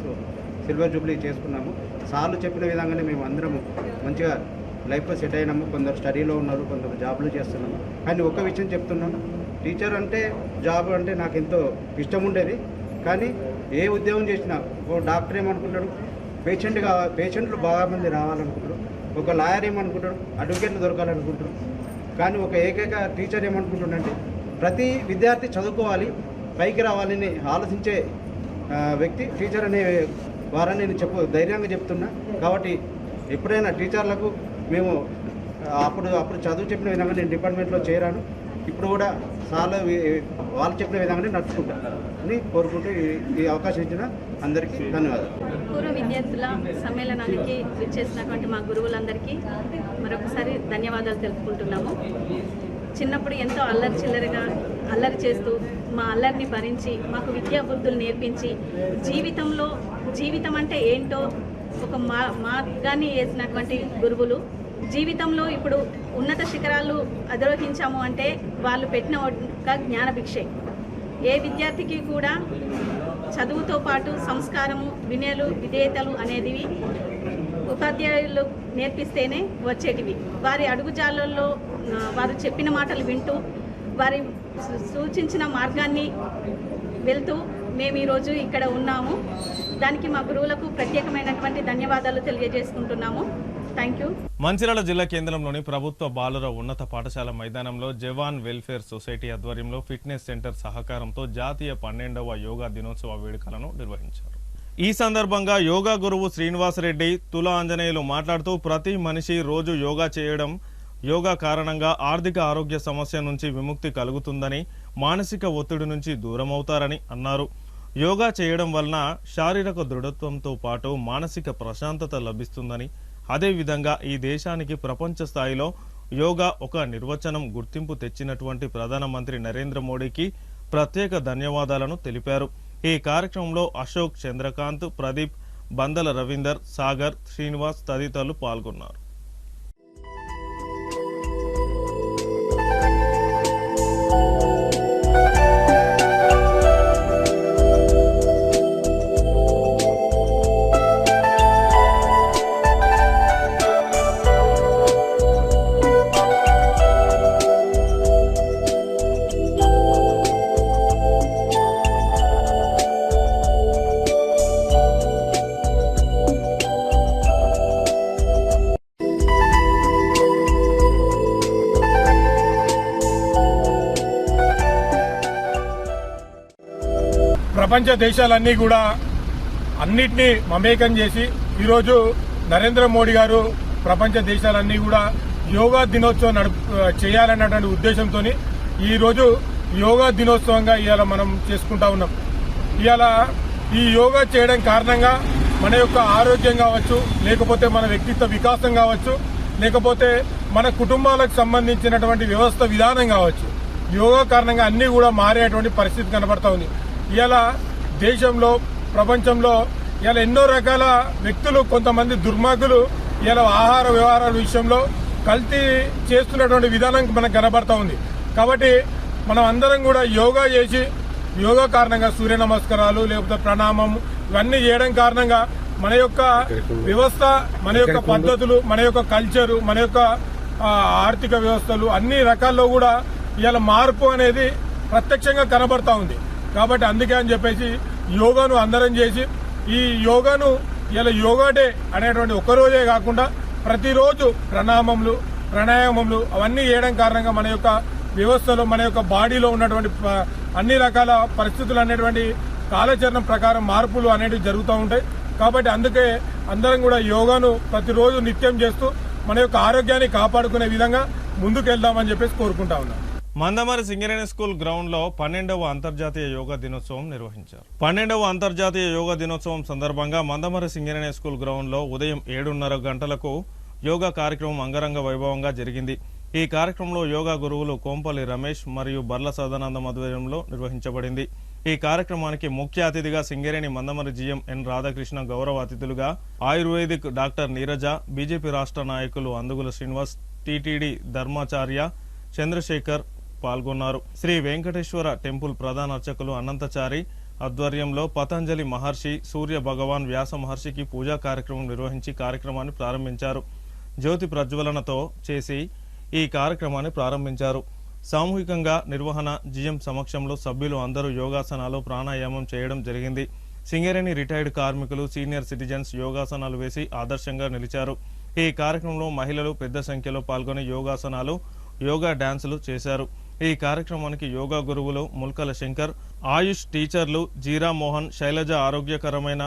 సిల్వర్ జూబ్లీ చేసుకున్నాము. సార్లు చెప్పిన విధంగానే మేము అందరము మంచిగా లైఫ్లో సెట్ అయినాము. కొందరు స్టడీలో ఉన్నారు, కొందరు జాబ్లు చేస్తున్నాము. కానీ ఒక్క విషయం చెప్తున్నాను, టీచర్ అంటే జాబ్ అంటే నాకు ఎంతో ఇష్టం ఉండేది. కానీ ఏ ఉద్యోగం చేసినా ఒక డాక్టర్ ఏమనుకుంటాడు, పేషెంట్లు బాగా మంది రావాలనుకుంటారు. ఒక లాయర్ ఏమనుకుంటాడు, అడ్వకేట్లు దొరకాలనుకుంటారు. కానీ ఒక ఏకైక టీచర్ ఏమనుకుంటుండంటే ప్రతి విద్యార్థి చదువుకోవాలి, పైకి రావాలని ఆలోచించే వ్యక్తి టీచర్ అనే వారని నేను ధైర్యంగా చెప్తున్నా. కాబట్టి ఎప్పుడైనా టీచర్లకు మేము అప్పుడు చదువు చెప్పిన విధంగా నేను డిపార్ట్మెంట్లో చేరాను. ఇప్పుడు కూడా చాలా వాళ్ళు చెప్పిన విధంగానే నడుచుకుంటాను అని కోరుకుంటూ ఈ అవకాశం ఇచ్చిన అందరికీ ధన్యవాదాలు. పూర్వ విద్యార్థుల సమ్మేళనానికి విచ్చేసినటువంటి మా గురువులందరికీ మరొకసారి ధన్యవాదాలు తెలుపుకుంటున్నాము. చిన్నప్పుడు ఎంతో అల్లరి చేస్తూ మా అల్లరిని భరించి మాకు విద్యా బుద్ధులు నేర్పించి జీవితం అంటే ఏంటో ఒక మార్గాన్ని వేసినటువంటి గురువులు. జీవితంలో ఇప్పుడు ఉన్నత శిఖరాలు అధిరోహించాము అంటే వాళ్ళు పెట్టిన ఒక జ్ఞానభిక్షే. ఏ విద్యార్థికి కూడా చదువుతో పాటు సంస్కారము, విధేయతలు అనేవి ఉపాధ్యాయులు నేర్పిస్తేనే వచ్చేటివి. వారి అడుగుజాలల్లో వారు చెప్పిన మాటలు వింటూ వారి సూచించిన మార్గాన్ని వెళ్తూ మేము ఈరోజు ఇక్కడ ఉన్నాము. దానికి మా గురువులకు ప్రత్యేకమైనటువంటి ధన్యవాదాలు తెలియజేసుకుంటున్నాము. Thank you. మంచిర్యాల జిల్లా కేంద్రంలోని ప్రభుత్వ బాలుర ఉన్నత పాఠశాల మైదానంలో జవాన్ వెల్ఫేర్ సొసైటీ ఆధ్వర్యంలో ఫిట్నెస్ సెంటర్ సహకారంతో జాతీయ 12వ యోగా దినోత్సవ వేడుకలను నిర్వహించారు. ఈ సందర్భంగా యోగా గురువు శ్రీనివాసరెడ్డి, తుల ఆంజనేయులు మాట్లాడుతూ ప్రతి మనిషి రోజు యోగా చేయడం, యోగా కారణంగా ఆర్థిక ఆరోగ్య సమస్య నుంచి విముక్తి కలుగుతుందని, మానసిక ఒత్తిడి నుంచి దూరమవుతారని అన్నారు. యోగా చేయడం వలన శారీరక దృఢత్వంతో పాటు మానసిక ప్రశాంతత లభిస్తుందని, అదేవిధంగా ఈ దేశానికి ప్రపంచ స్థాయిలో యోగా ఒక నిర్వచనం గుర్తింపు తెచ్చినటువంటి ప్రధానమంత్రి నరేంద్ర మోడీకి ప్రత్యేక ధన్యవాదాలను తెలిపారు. ఈ కార్యక్రమంలో అశోక్, చంద్రకాంత్, ప్రదీప్, బందల రవీందర్, సాగర్, శ్రీనివాస్ తదితరులు పాల్గొన్నారు. ప్రపంచ దేశాలన్నీ కూడా అన్నిటినీ మమేకం చేసి ఈరోజు నరేంద్ర మోడీ గారు ప్రపంచ దేశాలన్నీ కూడా యోగా దినోత్సవం చేయాలన్నటువంటి ఉద్దేశంతో ఈరోజు యోగా దినోత్సవంగా ఇవాళ మనం చేసుకుంటా ఉన్నాం. ఇవాళ ఈ యోగా చేయడం కారణంగా మన యొక్క ఆరోగ్యం కావచ్చు, లేకపోతే మన వ్యక్తిత్వ వికాసం కావచ్చు, లేకపోతే మన కుటుంబాలకు సంబంధించినటువంటి వ్యవస్థ విధానం కావచ్చు, యోగా కారణంగా అన్ని కూడా మారేటువంటి పరిస్థితి కనబడతా ఉంది. ఇవాళ దేశంలో, ప్రపంచంలో ఇవాళ ఎన్నో రకాల వ్యక్తులు, కొంతమంది దుర్మార్గులు ఇవాళ ఆహార వ్యవహారాల విషయంలో కల్తీ చేస్తున్నటువంటి విధానం మనకు కనబడతా ఉంది. కాబట్టి మనం అందరం కూడా యోగా చేసి, యోగా కారణంగా సూర్య నమస్కారాలు, లేకపోతే ప్రణామం, ఇవన్నీ చేయడం కారణంగా మన యొక్క వ్యవస్థ, మన యొక్క పద్ధతులు, మన యొక్క కల్చరు, మన యొక్క ఆర్థిక వ్యవస్థలు అన్ని రకాల్లో కూడా ఇవాళ మార్పు అనేది ప్రత్యక్షంగా కనబడతా ఉంది. కాబట్టి అందుకే అని చెప్పేసి యోగాను అందరం చేసి, ఈ యోగాను ఇలా యోగా డే అనేటువంటి ఒక్కరోజే కాకుండా ప్రతిరోజు ప్రణామములు, ప్రాణాయామములు అవన్నీ చేయడం కారణంగా మన యొక్క వ్యవస్థలో, మన యొక్క బాడీలో ఉన్నటువంటి అన్ని రకాల పరిస్థితులు అనేటువంటి కాలచరణం ప్రకారం మార్పులు అనేవి జరుగుతూ ఉంటాయి. కాబట్టి అందుకే అందరం కూడా యోగాను ప్రతిరోజు నిత్యం చేస్తూ మన యొక్క ఆరోగ్యాన్ని కాపాడుకునే విధంగా ముందుకెళ్దామని చెప్పేసి కోరుకుంటా ఉన్నాం. మందమరి సింగరేణి స్కూల్ గ్రౌండ్ లో 12వ అంతర్జాతీయ యోగా దినోత్సవం నిర్వహించారు. 12వ అంతర్జాతీయ యోగా దినోత్సవం సందర్భంగా మందమరి సింగరేణి స్కూల్ గ్రౌండ్ లో ఉదయం 7:30 గంటలకు యోగా కార్యక్రమం అంగరంగ వైభవంగా జరిగింది. ఈ కార్యక్రమంలో యోగా గురువులు కోంపల్లి రమేష్ మరియు బర్ల సదానందం ఆధ్వర్యంలో నిర్వహించబడింది. ఈ కార్యక్రమానికి ముఖ్య అతిథిగా సింగరేణి మందమరి జీఎం ఎన్ రాధాకృష్ణ గౌరవ అతిథులుగా, ఆయుర్వేదిక్ డాక్టర్ నీరజ, బీజేపీ రాష్ట్ర నాయకులు అందుగుల శ్రీనివాస్, టీటీడీ ధర్మాచార్య, చంద్రశేఖర్ పాల్గొన్నారు. శ్రీ వెంకటేశ్వర టెంపుల్ ప్రధాన అర్చకులు అనంతచారి ఆధ్వర్యంలో పతంజలి మహర్షి, సూర్య భగవాన్ వ్యాస మహర్షికి పూజా కార్యక్రమం నిర్వహించి కార్యక్రమాన్ని ప్రారంభించారు. జ్యోతి ప్రజ్వలనతో చేసి ఈ కార్యక్రమాన్ని ప్రారంభించారు. సామూహికంగా నిర్వహణ జిఎం సమక్షంలో సభ్యులు అందరూ యోగాసనాలు, ప్రాణాయామం చేయడం జరిగింది. సింగరేణి రిటైర్డ్ కార్మికులు, సీనియర్ సిటిజన్స్ యోగాసనాలు వేసి ఆదర్శంగా నిలిచారు. ఈ కార్యక్రమంలో మహిళలు పెద్ద సంఖ్యలో పాల్గొని యోగాసనాలు, యోగా డ్యాన్సులు చేశారు. ఈ కార్యక్రమానికి యోగా గురువులు ముల్కల శంకర్, ఆయుష్ టీచర్లు జీరా మోహన్, శైలజ ఆరోగ్యకరమైన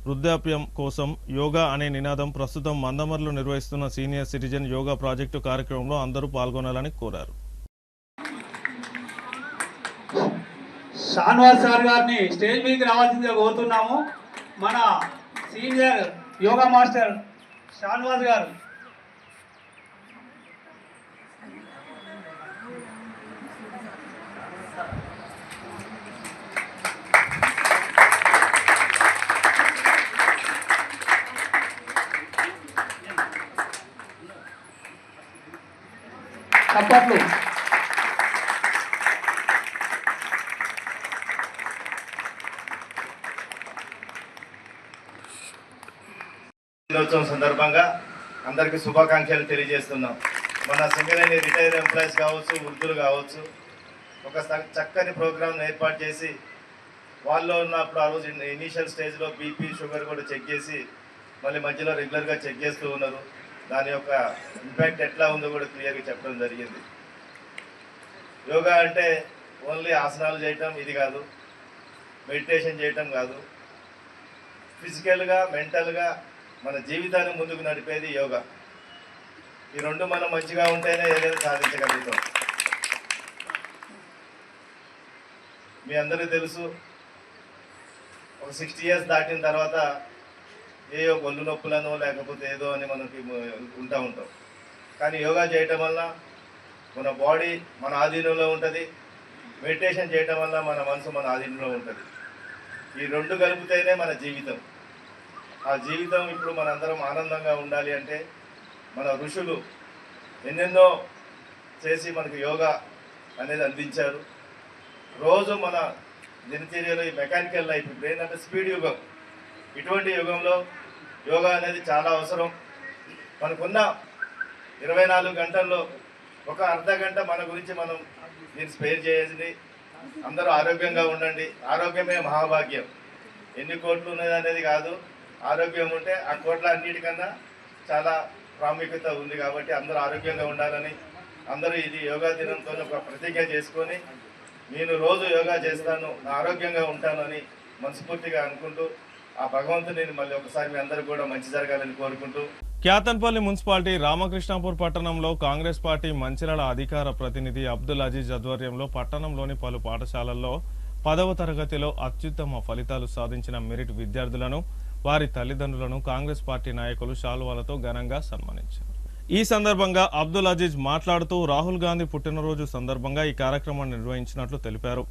వృద్ధాప్యం కోసం యోగా అనే నినాదం ప్రస్తుతం మందమర్లు నిర్వహిస్తున్న సీనియర్ సిటిజన్ యోగా ప్రాజెక్టు కార్యక్రమంలో అందరూ పాల్గొనాలని కోరారు. షాన్వాజ్ సార్ గారిని స్టేజ్ మీదకి రావాల్సిందిగా కోరుతున్నాము. మన సీనియర్ యోగా మాస్టర్ షాన్వాజ్ గారు. చప్పట్లు. దినోత్సవం సందర్భంగా అందరికీ శుభాకాంక్షలు తెలియజేస్తున్నాం. మన సింగరేణి రిటైర్డ్ ఎంప్లాయీస్ కావచ్చు, వృద్ధులు కావచ్చు, ఒక చక్కని ప్రోగ్రామ్ ఏర్పాటు చేసి వాళ్ళు ఉన్నప్పుడు ఆ రోజు ఇనీషియల్ స్టేజ్లో బీపీ, షుగర్ కూడా చెక్ చేసి మళ్ళీ మధ్యలో రెగ్యులర్గా చెక్ చేస్తూ ఉన్నారు. దాని యొక్క ఇంపాక్ట్ ఎట్లా ఉందో కూడా క్లియర్గా చెప్పడం జరిగింది. యోగా అంటే ఓన్లీ ఆసనాలు చేయటం ఇది కాదు, మెడిటేషన్ చేయటం కాదు, ఫిజికల్గా మెంటల్గా మన జీవితాన్ని ముందుకు నడిపేది యోగా. ఈ రెండు మనం మంచిగా ఉంటేనే ఏదైనా సాధించగలుగుతాం. మీ అందరికీ తెలుసు, ఒక 60 years దాటిన తర్వాత ఏయో ఒళ్ళు నొప్పులను లేకపోతే ఏదో అని మనకి ఉంటాం. కానీ యోగా చేయటం వల్ల మన బాడీ మన ఆధీనంలో ఉంటుంది, మెడిటేషన్ చేయటం వల్ల మన మనసు మన ఆధీనంలో ఉంటుంది. ఈ రెండు కలిపితేనే మన జీవితం. ఆ జీవితం ఇప్పుడు మనందరం ఆనందంగా ఉండాలి అంటే మన ఋషులు ఎన్నెన్నో చేసి మనకు యోగా అనేది అందించారు. రోజు మన దినచర్యలో ఈ మెకానికల్ లైఫ్ ఇప్పుడు ఏంటంటే స్పీడ్ యుగం. ఇటువంటి యుగంలో యోగా అనేది చాలా అవసరం. మనకున్న 24 గంటల్లో ఒక అర్ధ గంట మన గురించి మనం దీన్ని స్పేర్ చేయండి. అందరూ ఆరోగ్యంగా ఉండండి. ఆరోగ్యమే మహాభాగ్యం. ఎన్ని కోట్లు ఉన్నది అనేది కాదు, ఆరోగ్యం ఉంటే ఆ కోట్ల అన్నిటికన్నా చాలా ప్రాముఖ్యత ఉంది. కాబట్టి అందరూ ఆరోగ్యంగా ఉండాలని అందరూ ఇది యోగా దినంతో ఒక ప్రతిజ్ఞ చేసుకొని నేను రోజు యోగా చేస్తాను, ఆరోగ్యంగా ఉంటాను అని మనస్ఫూర్తిగా అనుకుంటూ ఆ భగవంతుని మళ్ళీ ఒకసారి మీ అందరూ కూడా మంచి జరగాలని కోరుకుంటూ. క్యాతన్పల్లి మున్సిపాలిటీ రామకృష్ణాపూర్ పట్టణంలో కాంగ్రెస్ పార్టీ మంచిర్యాల అధికార ప్రతినిధి అబ్దుల్ అజీజ్ ఆధ్వర్యంలో పట్టణంలోని పలు పాఠశాలల్లో 10వ తరగతిలో అత్యుత్తమ ఫలితాలు సాధించిన మెరిట్ విద్యార్థులను, వారి తల్లిదండ్రులను కాంగ్రెస్ పార్టీ నాయకులు శాలువాలతో ఘనంగా సన్మానించారు. ఈ సందర్భంగా అబ్దుల్ అజీజ్ మాట్లాడుతూ రాహుల్ గాంధీ పుట్టినరోజు సందర్భంగా ఈ కార్యక్రమాన్ని నిర్వహించినట్లు తెలిపారు.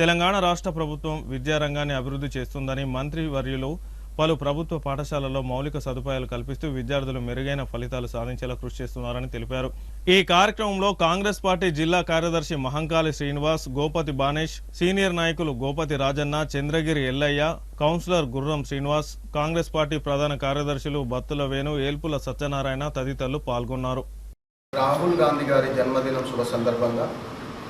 తెలంగాణ రాష్ట్ర ప్రభుత్వం విద్యారంగాన్ని అభివృద్ధి చేస్తుందని, మంత్రి వర్యులు పలు ప్రభుత్వ పాఠశాలల్లో మౌలిక సదుపాయాలు కల్పిస్తూ విద్యార్థులు మెరుగైన ఫలితాలు సాధించేలా కృషి చేస్తున్నారని తెలిపారు. ఈ కార్యక్రమంలో కాంగ్రెస్ పార్టీ జిల్లా కార్యదర్శి మహంకాళి శ్రీనివాస్, గోపతి బానేష్, సీనియర్ నాయకులు గోపతి రాజన్న, చంద్రగిరి ఎల్లయ్య, కౌన్సిలర్ గుర్రం శ్రీనివాస్, కాంగ్రెస్ పార్టీ ప్రధాన కార్యదర్శులు బత్తుల వేణు, ఏల్పుల సత్యనారాయణ తదితరులు పాల్గొన్నారు. రాహుల్ గాంధీ గారి జన్మదినం శుభ సందర్భంగా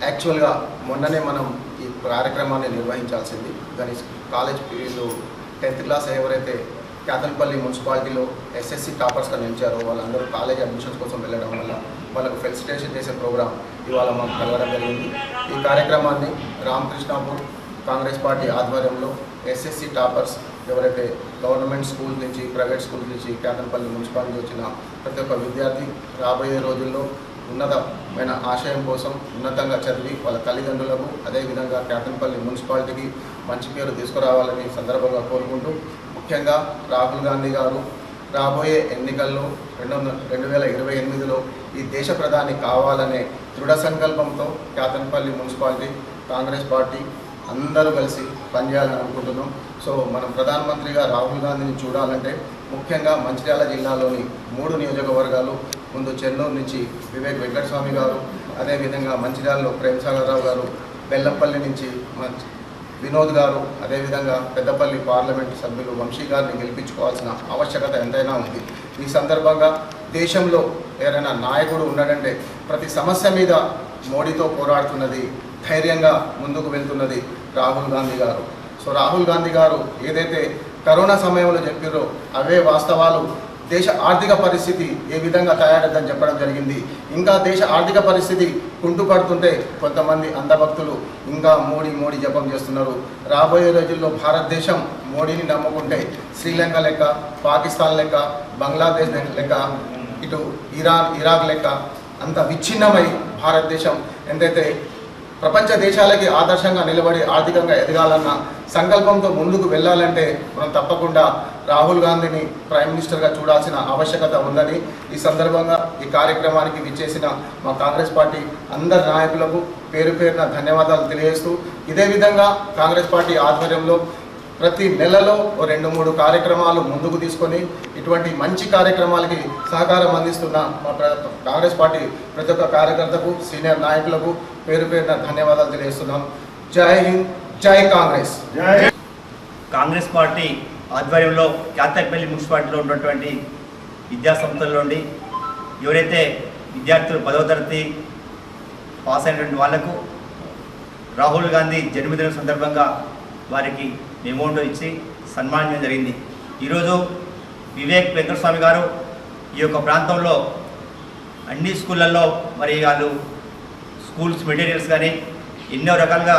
యాక్చువల్గా మొన్ననే మనం ఈ కార్యక్రమాన్ని నిర్వహించాల్సింది. కానీ కాలేజ్ వీళ్ళు 10th క్లాస్ ఎవరైతే క్యాతన్పల్లి మున్సిపాలిటీలో ఎస్ఎస్సి టాపర్స్గా నిలిచారో వాళ్ళందరూ కాలేజ్ అడ్మిషన్స్ కోసం వెళ్ళడం వల్ల వాళ్ళకు ఫెలిసిటేషన్ చేసే ప్రోగ్రాం ఇవాళ మాకు కలగడం జరిగింది. ఈ కార్యక్రమాన్ని రామకృష్ణాపూర్ కాంగ్రెస్ పార్టీ ఆధ్వర్యంలో ఎస్ఎస్సి టాపర్స్ ఎవరైతే గవర్నమెంట్ స్కూల్ నుంచి, ప్రైవేట్ స్కూల్ నుంచి, క్యాతన్పల్లి మున్సిపాలిటీ వచ్చిన ప్రతి ఒక్క విద్యార్థి రాబోయే రోజుల్లో ఉన్నతమైన ఆశయం కోసం ఉన్నతంగా చదివి వాళ్ళ తల్లిదండ్రులకు అదేవిధంగా క్యాతన్పల్లి మున్సిపాలిటీకి మంచి పేరు తీసుకురావాలని సందర్భంగా కోరుకుంటూ, ముఖ్యంగా రాహుల్ గాంధీ గారు రాబోయే ఎన్నికల్లో 2028లో ఈ దేశ ప్రధాని కావాలనే దృఢ సంకల్పంతో క్యాతన్పల్లి మున్సిపాలిటీ కాంగ్రెస్ పార్టీ అందరూ కలిసి పనిచేయాలని అనుకుంటున్నాం. సో మనం ప్రధానమంత్రిగా రాహుల్ గాంధీని చూడాలంటే ముఖ్యంగా మంచిర్యాల జిల్లాలోని 3 నియోజకవర్గాలు, ముందు చెన్నూరు నుంచి వివేక్ వెంకటస్వామి గారు, అదేవిధంగా మంచిర్యాలలో ప్రేమసాగర్ రావు గారు, బెల్లంపల్లి నుంచి వినోద్ గారు, అదేవిధంగా పెద్దపల్లి పార్లమెంటు సభ్యులు వంశీ గారిని గెలిపించుకోవాల్సిన ఆవశ్యకత ఎంతైనా ఉంది. ఈ సందర్భంగా దేశంలో ఎవరైనా నాయకుడు ఉన్నాడంటే ప్రతి సమస్య మీద మోడీతో పోరాడుతున్నది, ధైర్యంగా ముందుకు వెళ్తున్నది రాహుల్ గాంధీ గారు. సో రాహుల్ గాంధీ గారు ఏదైతే కరోనా సమయంలో చెప్పారో అవే వాస్తవాలు. దేశ ఆర్థిక పరిస్థితి ఏ విధంగా తయారైందని చెప్పడం జరిగింది. ఇంకా దేశ ఆర్థిక పరిస్థితి కుంటుపడుతుంటే కొంతమంది అంధభక్తులు ఇంకా మోడీ జపం చేస్తున్నారు. రాబోయే రోజుల్లో భారతదేశం మోడీని నమ్ముకుంటే శ్రీలంక లెక్క, పాకిస్తాన్ లెక్క, బంగ్లాదేశ్ లెక్క, ఇటు ఇరాక్ లెక్క అంత విచ్ఛిన్నమై భారతదేశం ఎంతైతే ప్రపంచ దేశాలకి ఆదర్శంగా నిలబడి ఆర్థికంగా ఎదగాలన్న సంకల్పంతో ముందుకు వెళ్ళాలంటే మనం తప్పకుండా రాహుల్ గాంధీని ప్రైమ్ మినిస్టర్గా చూడాల్సిన ఆవశ్యకత ఉందని ఈ సందర్భంగా ఈ కార్యక్రమానికి విచ్చేసిన మా కాంగ్రెస్ పార్టీ అందరి నాయకులకు పేరు పేరున ధన్యవాదాలు తెలియజేస్తూ, ఇదే విధంగా కాంగ్రెస్ పార్టీ ఆధ్వర్యంలో ప్రతి నెలలో 2-3 కార్యక్రమాలు ముందుకు తీసుకొని ఇటువంటి మంచి కార్యక్రమాలకి సహకారం అందిస్తున్న మా కాంగ్రెస్ పార్టీ ప్రతి ఒక్క కార్యకర్తకు, సీనియర్ నాయకులకు పేరు పేరున ధన్యవాదాలు తెలియజేస్తున్నాం. జై హింద్, జై కాంగ్రెస్. కాంగ్రెస్ పార్టీ ఆధ్వర్యంలో కాతర్పల్లి మున్సిపాలిటీలో ఉన్నటువంటి విద్యాసంస్థల నుండి ఎవరైతే విద్యార్థులు 10వ తరగతి పాస్ అయినటువంటి వాళ్లకు రాహుల్ గాంధీ జన్మదినం సందర్భంగా వారికి అమౌంట్ ఇచ్చి సన్మానించడం జరిగింది. ఈరోజు వివేక్ వెంకటస్వామి గారు ఈ యొక్క ప్రాంతంలో అన్ని స్కూళ్ళల్లో మరి వాళ్ళు స్కూల్స్ మెటీరియల్స్ కానీ ఎన్నో రకాలుగా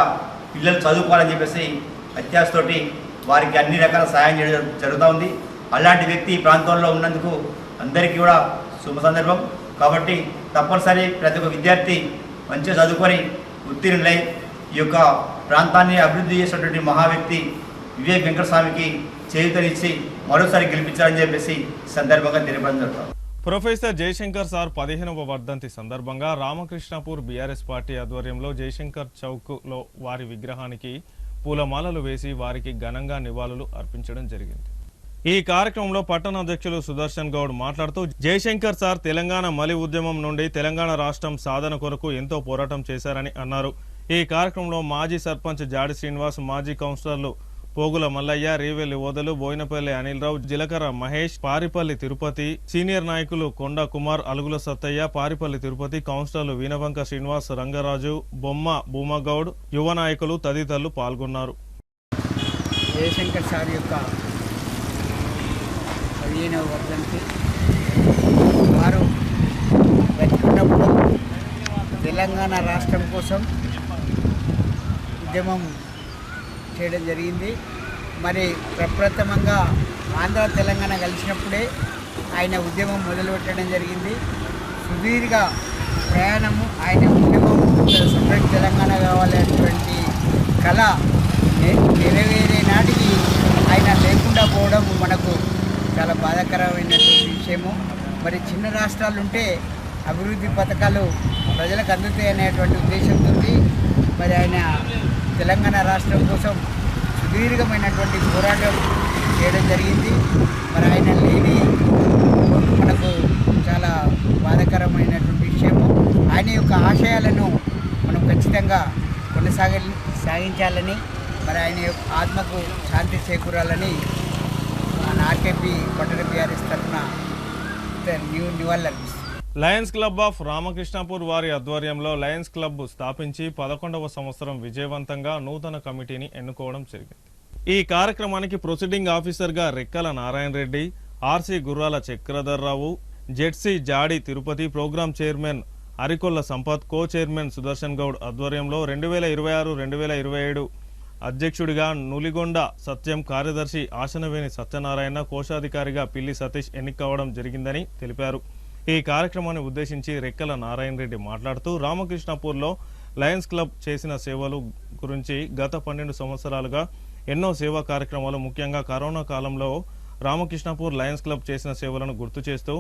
పిల్లలు చదువుకోవాలని చెప్పేసి అత్యాశతోటి వారికి అన్ని రకాల సహాయం చేయడం జరుగుతూ ఉంది. అలాంటి వ్యక్తి ఈ ప్రాంతంలో ఉన్నందుకు అందరికీ కూడా శుభ సందర్భం. కాబట్టి తప్పనిసరి ప్రతి ఒక్క విద్యార్థి మంచిగా చదువుకొని ఉత్తీర్ణులై ఈ యొక్క ప్రాంతాన్ని అభివృద్ధి చేసినటువంటి మహా వ్యక్తి వివేక్ వెంకటస్వామికి చేయూతనిచ్చి మరోసారి గెలిపించాలని చెప్పేసి సందర్భంగా తెలియడం జరుగుతుంది. ప్రొఫెసర్ జయశంకర్ సార్ 15వ వర్ధంతి సందర్భంగా రామకృష్ణపూర్ బీఆర్ఎస్ పార్టీ ఆధ్వర్యంలో జయశంకర్ చౌక్లో వారి విగ్రహానికి పూలమాలలు వేసి వారికి ఘనంగా నివాళులు అర్పించడం జరిగింది. ఈ కార్యక్రమంలో పట్టణ అధ్యక్షులు సుదర్శన్ గౌడ్ మాట్లాడుతూ, జయశంకర్ సార్ తెలంగాణ మలి ఉద్యమం నుండి తెలంగాణ రాష్ట్రం సాధన కొరకు ఎంతో పోరాటం చేశారని అన్నారు. ఈ కార్యక్రమంలో మాజీ సర్పంచ్ జాడి శ్రీనివాస్, మాజీ కౌన్సిలర్లు పోగుల మల్లయ్య, రేవెల్లి ఓదలు, బోయినపల్లి అనిల్రావు, జిలకర మహేష్, పారిపల్లి తిరుపతి, సీనియర్ నాయకులు కొండ కుమార్, అలుగుల సత్తయ్య, పారిపల్లి తిరుపతి, కౌన్సిలర్లు వీనవంక శ్రీనివాస్, రంగరాజు, బొమ్మ భూమగౌడ్, యువ నాయకులు తదితరులు పాల్గొన్నారు. జయశంకర్ సార్ యొక్క 15వ వర్ధంతి వారు బతికున్నప్పుడు తెలంగాణ రాష్ట్రం కోసం ఉద్యమం చేయడం జరిగింది. మరి ప్రప్రథమంగా ఆంధ్ర తెలంగాణ కలిసినప్పుడే ఆయన ఉద్యమం మొదలుపెట్టడం జరిగింది. సుదీర్ఘ ప్రయాణము ఆయన ఉద్యమం సపరేట్ తెలంగాణ కావాలనేటువంటి కళ నెరవేరే నాటికి ఆయన లేకుండా పోవడం మనకు చాలా బాధాకరమైనటువంటి విషయము. మరి చిన్న రాష్ట్రాలుంటే అభివృద్ధి పథకాలు ప్రజలకు అందుతాయి అనేటువంటి ఉద్దేశంతో మరి ఆయన తెలంగాణ రాష్ట్రం కోసం సుదీర్ఘమైనటువంటి పోరాటం చేయడం జరిగింది. మరి ఆయన లేని మనకు చాలా బాధాకరమైనటువంటి విషయము. ఆయన యొక్క ఆశయాలను మనం ఖచ్చితంగా సాగించాలని, మరి ఆయన యొక్క ఆత్మకు శాంతి చేకూరాలని మన ఆర్కేపీ పట్టణ బీఆర్ఎస్ తరఫున నివాళులర్పిస్తుంది. లయన్స్ క్లబ్ ఆఫ్ రామకృష్ణపూర్ వారి ఆధ్వర్యంలో లయన్స్ క్లబ్ స్థాపించి 11వ సంవత్సరం విజయవంతంగా నూతన కమిటీని ఎన్నుకోవడం జరిగింది. ఈ కార్యక్రమానికి ప్రొసీడింగ్ ఆఫీసర్గా రెక్కల Narayana Reddy, R C Gurrala Chakradharrao, Z C Jadi Tirupati, program chairman Arikolla Sampath, co chairman Sudarshan Goud ఆధ్వర్యంలో 2026-2027 అధ్యక్షుడిగా నులిగొండ సత్యం, కార్యదర్శి ఆశనవేణి సత్యనారాయణ, కోశాధికారిగా పిల్లి సతీష్ ఎన్నికవడం జరిగిందని తెలిపారు. ఈ కార్యక్రమాన్ని ఉద్దేశించి రెక్కల నారాయణ రెడ్డి మాట్లాడుతూ, రామకృష్ణపూర్లో లయన్స్ క్లబ్ చేసిన సేవలు గురించి గత 12 సంవత్సరాలుగా ఎన్నో సేవా కార్యక్రమాలు, ముఖ్యంగా కరోనా కాలంలో రామకృష్ణపూర్ లయన్స్ క్లబ్ చేసిన సేవలను గుర్తు చేస్తూ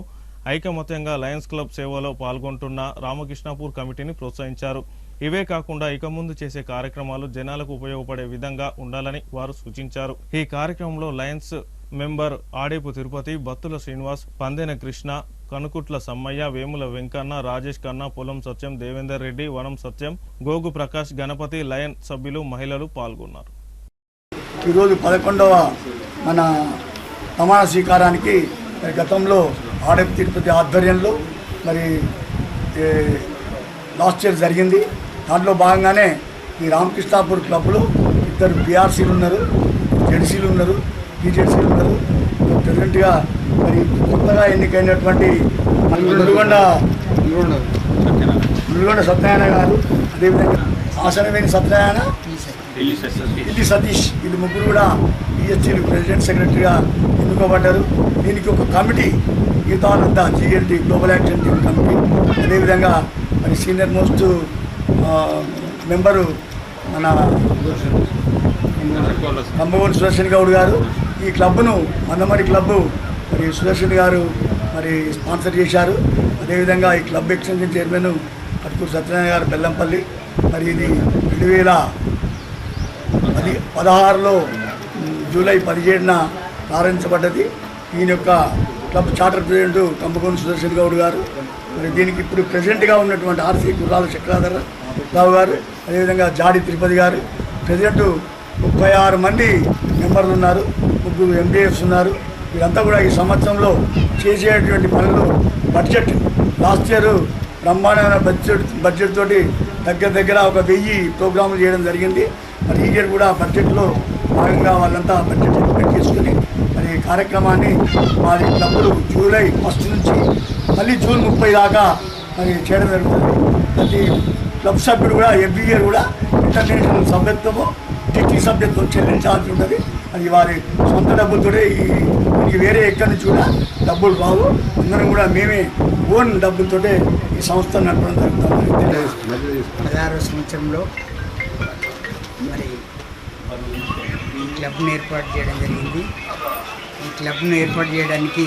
ఐకమత్యంగా లయన్స్ క్లబ్ సేవలో పాల్గొంటున్న రామకృష్ణపూర్ కమిటీని ప్రోత్సహించారు. ఇవే కాకుండా ఇక ముందు చేసే కార్యక్రమాలు జనాలకు ఉపయోగపడే విధంగా ఉండాలని వారు సూచించారు. ఈ కార్యక్రమంలో లయన్స్ మెంబర్ ఆడేపు తిరుపతి, బత్తుల శ్రీనివాస్, పందెన కృష్ణ, కనుకుట్ల సమ్మయ్య, వేముల వెంకన్న, రాజేష్ ఖన్నా, పొలం సత్యం, దేవేందర్ రెడ్డి, వనం సత్యం, గోగు ప్రకాష్, గణపతి, లయన్ సభ్యులు, మహిళలు పాల్గొన్నారు. ఈరోజు 11వ మన ప్రమాణ స్వీకారానికి గతంలో ఆర్ఎఫ్ తిరుపతి ఆధ్వర్యంలో మరి లాస్ట్ ఇయర్ జరిగింది. దాంట్లో భాగంగానే ఈ రామకృష్ణాపూర్ క్లబ్లో 2 పిఆర్సీలు ఉన్నారు, జెడ్సీలు ఉన్నారు, పీజెడ్సీలు ఉన్నారు. ప్రెసిడెంట్గా మరి కొత్తగా ఎన్నికైనటువంటి ముల్గొండ సత్యనారాయణ గారు, అదేవిధంగా ఆసనవేణి సత్యనారాయణ, ఇల్లి సతీష్, వీళ్ళు ముగ్గురు కూడా పిఎస్సీలు ప్రెసిడెంట్ సెక్రటరీగా ఎన్నుకోబడ్డారు. దీనికి ఒక committee Geetananda G L T global action team committee, అదేవిధంగా మరి సీనియర్ మోస్ట్ మెంబరు మన కంబగోని సుదర్శన్ గౌడ్ గారు. ఈ క్లబ్ను మందమరి క్లబ్బు మరి సుదర్శన్ గారు మరి స్పాన్సర్ చేశారు. అదేవిధంగా ఈ club extension chairman Katkur Satyanarayana గారు బెల్లంపల్లి. మరి ఇది 2016లో జూలై 17న ప్రారంభించబడ్డది. ఈయన యొక్క club charter president Kambagoni Sudarshan Goud గారు. మరి దీనికి ఇప్పుడు ప్రెసిడెంట్గా ఉన్నటువంటి ఆర్సీ గుర్రాల చక్రాధర రావు గారు, అదేవిధంగా జాడి తిరుపతి గారు. ప్రెసిడెంట్ 36 మంది మెంబర్లు ఉన్నారు, 3 ఎండిఎఫ్స్ ఉన్నారు. వీరంతా కూడా ఈ సంవత్సరంలో చేసేటువంటి పనులు బడ్జెట్ లాస్ట్ ఇయర్ బ్రహ్మాండమైన బడ్జెట్ తోటి దగ్గర ఒక 1000 ప్రోగ్రాములు చేయడం జరిగింది. మరి ఈ ఇయర్ కూడా బడ్జెట్లో భాగంగా వాళ్ళంతా బడ్జెట్ ఇంప్లిమెంట్ చేసుకుని మరి కార్యక్రమాన్ని వారి క్లబ్లు జూలై 1 నుంచి మళ్ళీ జూన్ 30 దాకా మరి చేయడం జరుగుతుంది. ప్రతి క్లబ్ సభ్యుడు కూడా ఎవ్రీ ఇయర్ కూడా ఇంటర్నేషనల్ సభ్యత్వము, టిటీ సభ్యత్వం చెల్లించాల్సి ఉంటుంది. అది వారి సొంత డబ్బులతోనే దీనికి వేరే ఎక్కడి నుంచి కూడా డబ్బులు రావు. అందరం కూడా మేమే ఓన్ డబ్బులతోటే ఈ సంస్థ నడపడం జరుగుతుంది. 16వ సంవత్సరంలో మరి ఈ క్లబ్ను ఏర్పాటు చేయడం జరిగింది. ఈ క్లబ్ను ఏర్పాటు చేయడానికి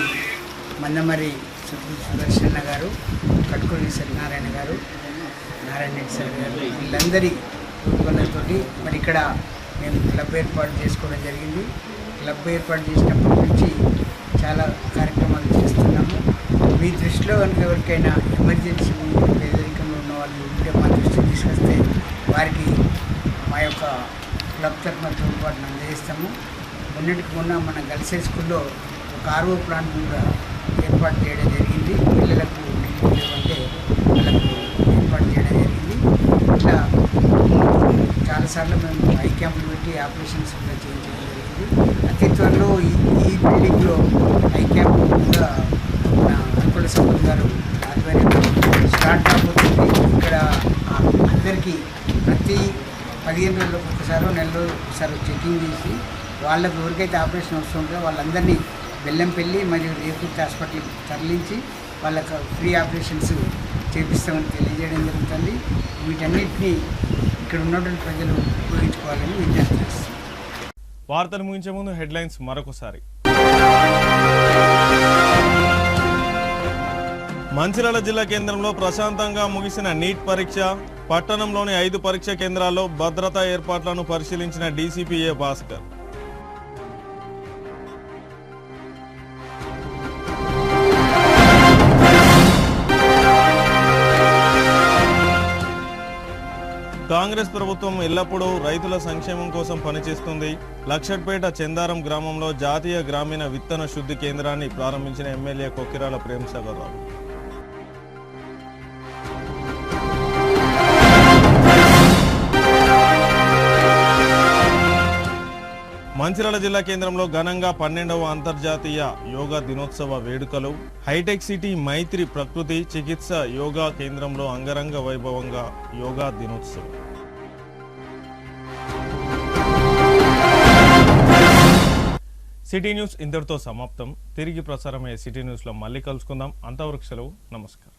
మందమరి సుదర్శన గారు, కట్కూరి సత్యనారాయణ గారు, నారాయణ రెడ్డి సార్ గారు, వీళ్ళందరి ప్రతిభలతోటి మరి ఇక్కడ మేము క్లబ్ ఏర్పాటు చేసుకోవడం జరిగింది. క్లబ్ ఏర్పాటు చేసినప్పటి నుంచి చాలా కార్యక్రమాలు చేస్తున్నాము. మీ దృష్టిలో కనుక ఎవరికైనా ఎమర్జెన్సీ పేదరికంలో ఉన్న వాళ్ళు ఉంటే మా దృష్టికి తీసుకొస్తే వారికి మా యొక్క క్లబ్ తరఫున తోడ్పాటును అందజేస్తాము. మొన్నటికి మొన్న మన గర్ల్స్ హై స్కూల్లో ఒక ఆర్ఓ ప్లాంట్ కూడా ఏర్పాటు చేయడం జరిగింది. పిల్లలకు నీళ్ళు లేవంటే వాళ్ళకు ఏర్పాటు చేయడం జరిగింది. ఇట్లా చాలాసార్లు మేము ఐ క్యాంపులు పెట్టి ఆపరేషన్స్ కూడా చేయించడం జరిగింది. అతి త్వరలో ఈ బిల్డింగ్లో ఐ క్యాంప్ కూడా మన అనుకుల సంపత్ గారు ఆధ్వర్యంలో స్టార్ట్ కాబోతుంది. ఇక్కడ అందరికీ ప్రతి 15 రోజులకు ఒకసారి, నెల రోజులకు ఒకసారి చెకింగ్ చేసి వాళ్ళకు ఎవరికైతే ఆపరేషన్ వస్తుందో వాళ్ళందరినీ బెల్లంపల్లి మరియు రేపుర్తి హాస్పిటల్కి తరలించి వాళ్ళకు ఫ్రీ ఆపరేషన్స్ చేపిస్తామని తెలియజేయడం జరుగుతుంది. వీటన్నిటినీ ఇక్కడ ఉన్నటువంటి ప్రజలు ఉపయోగించుకోవాలని విజ్ఞప్తి చేస్తున్నాం. వార్తలు ముగించే ముందు హెడ్లైన్స్ మరొకసారి. మంచిర్యాల జిల్లా కేంద్రంలో ప్రశాంతంగా ముగిసిన నీట్ పరీక్ష. పట్టణంలోని 5 పరీక్ష కేంద్రాల్లో భద్రతా ఏర్పాట్లను పరిశీలించిన డీసీపీ ఏ భాస్కర్. కాంగ్రెస్ ప్రభుత్వం ఎల్లప్పుడూ రైతుల సంక్షేమం కోసం పనిచేస్తుంది. లక్షట్పేట చెందారం గ్రామంలో జాతీయ గ్రామీణ విత్తన శుద్ధి కేంద్రాన్ని ప్రారంభించిన ఎమ్మెల్యే కొక్కిరాల ప్రేమసాగర్ రావు. మంచిర్యాల జిల్లా కేంద్రంలో ఘనంగా 12వ అంతర్జాతీయ యోగా దినోత్సవ వేడుకలు. హైటెక్ సిటీ మైత్రి ప్రకృతి చికిత్స యోగా కేంద్రంలో అంగరంగ వైభవంగా యోగా దినోత్సవం. సిటీ న్యూస్ ఇంతటితో సమాప్తం. తిరిగి ప్రసారమయ్యే సిటీ న్యూస్లో మళ్ళీ కలుసుకుందాం. అంతవరకు సెలవు. నమస్కారం.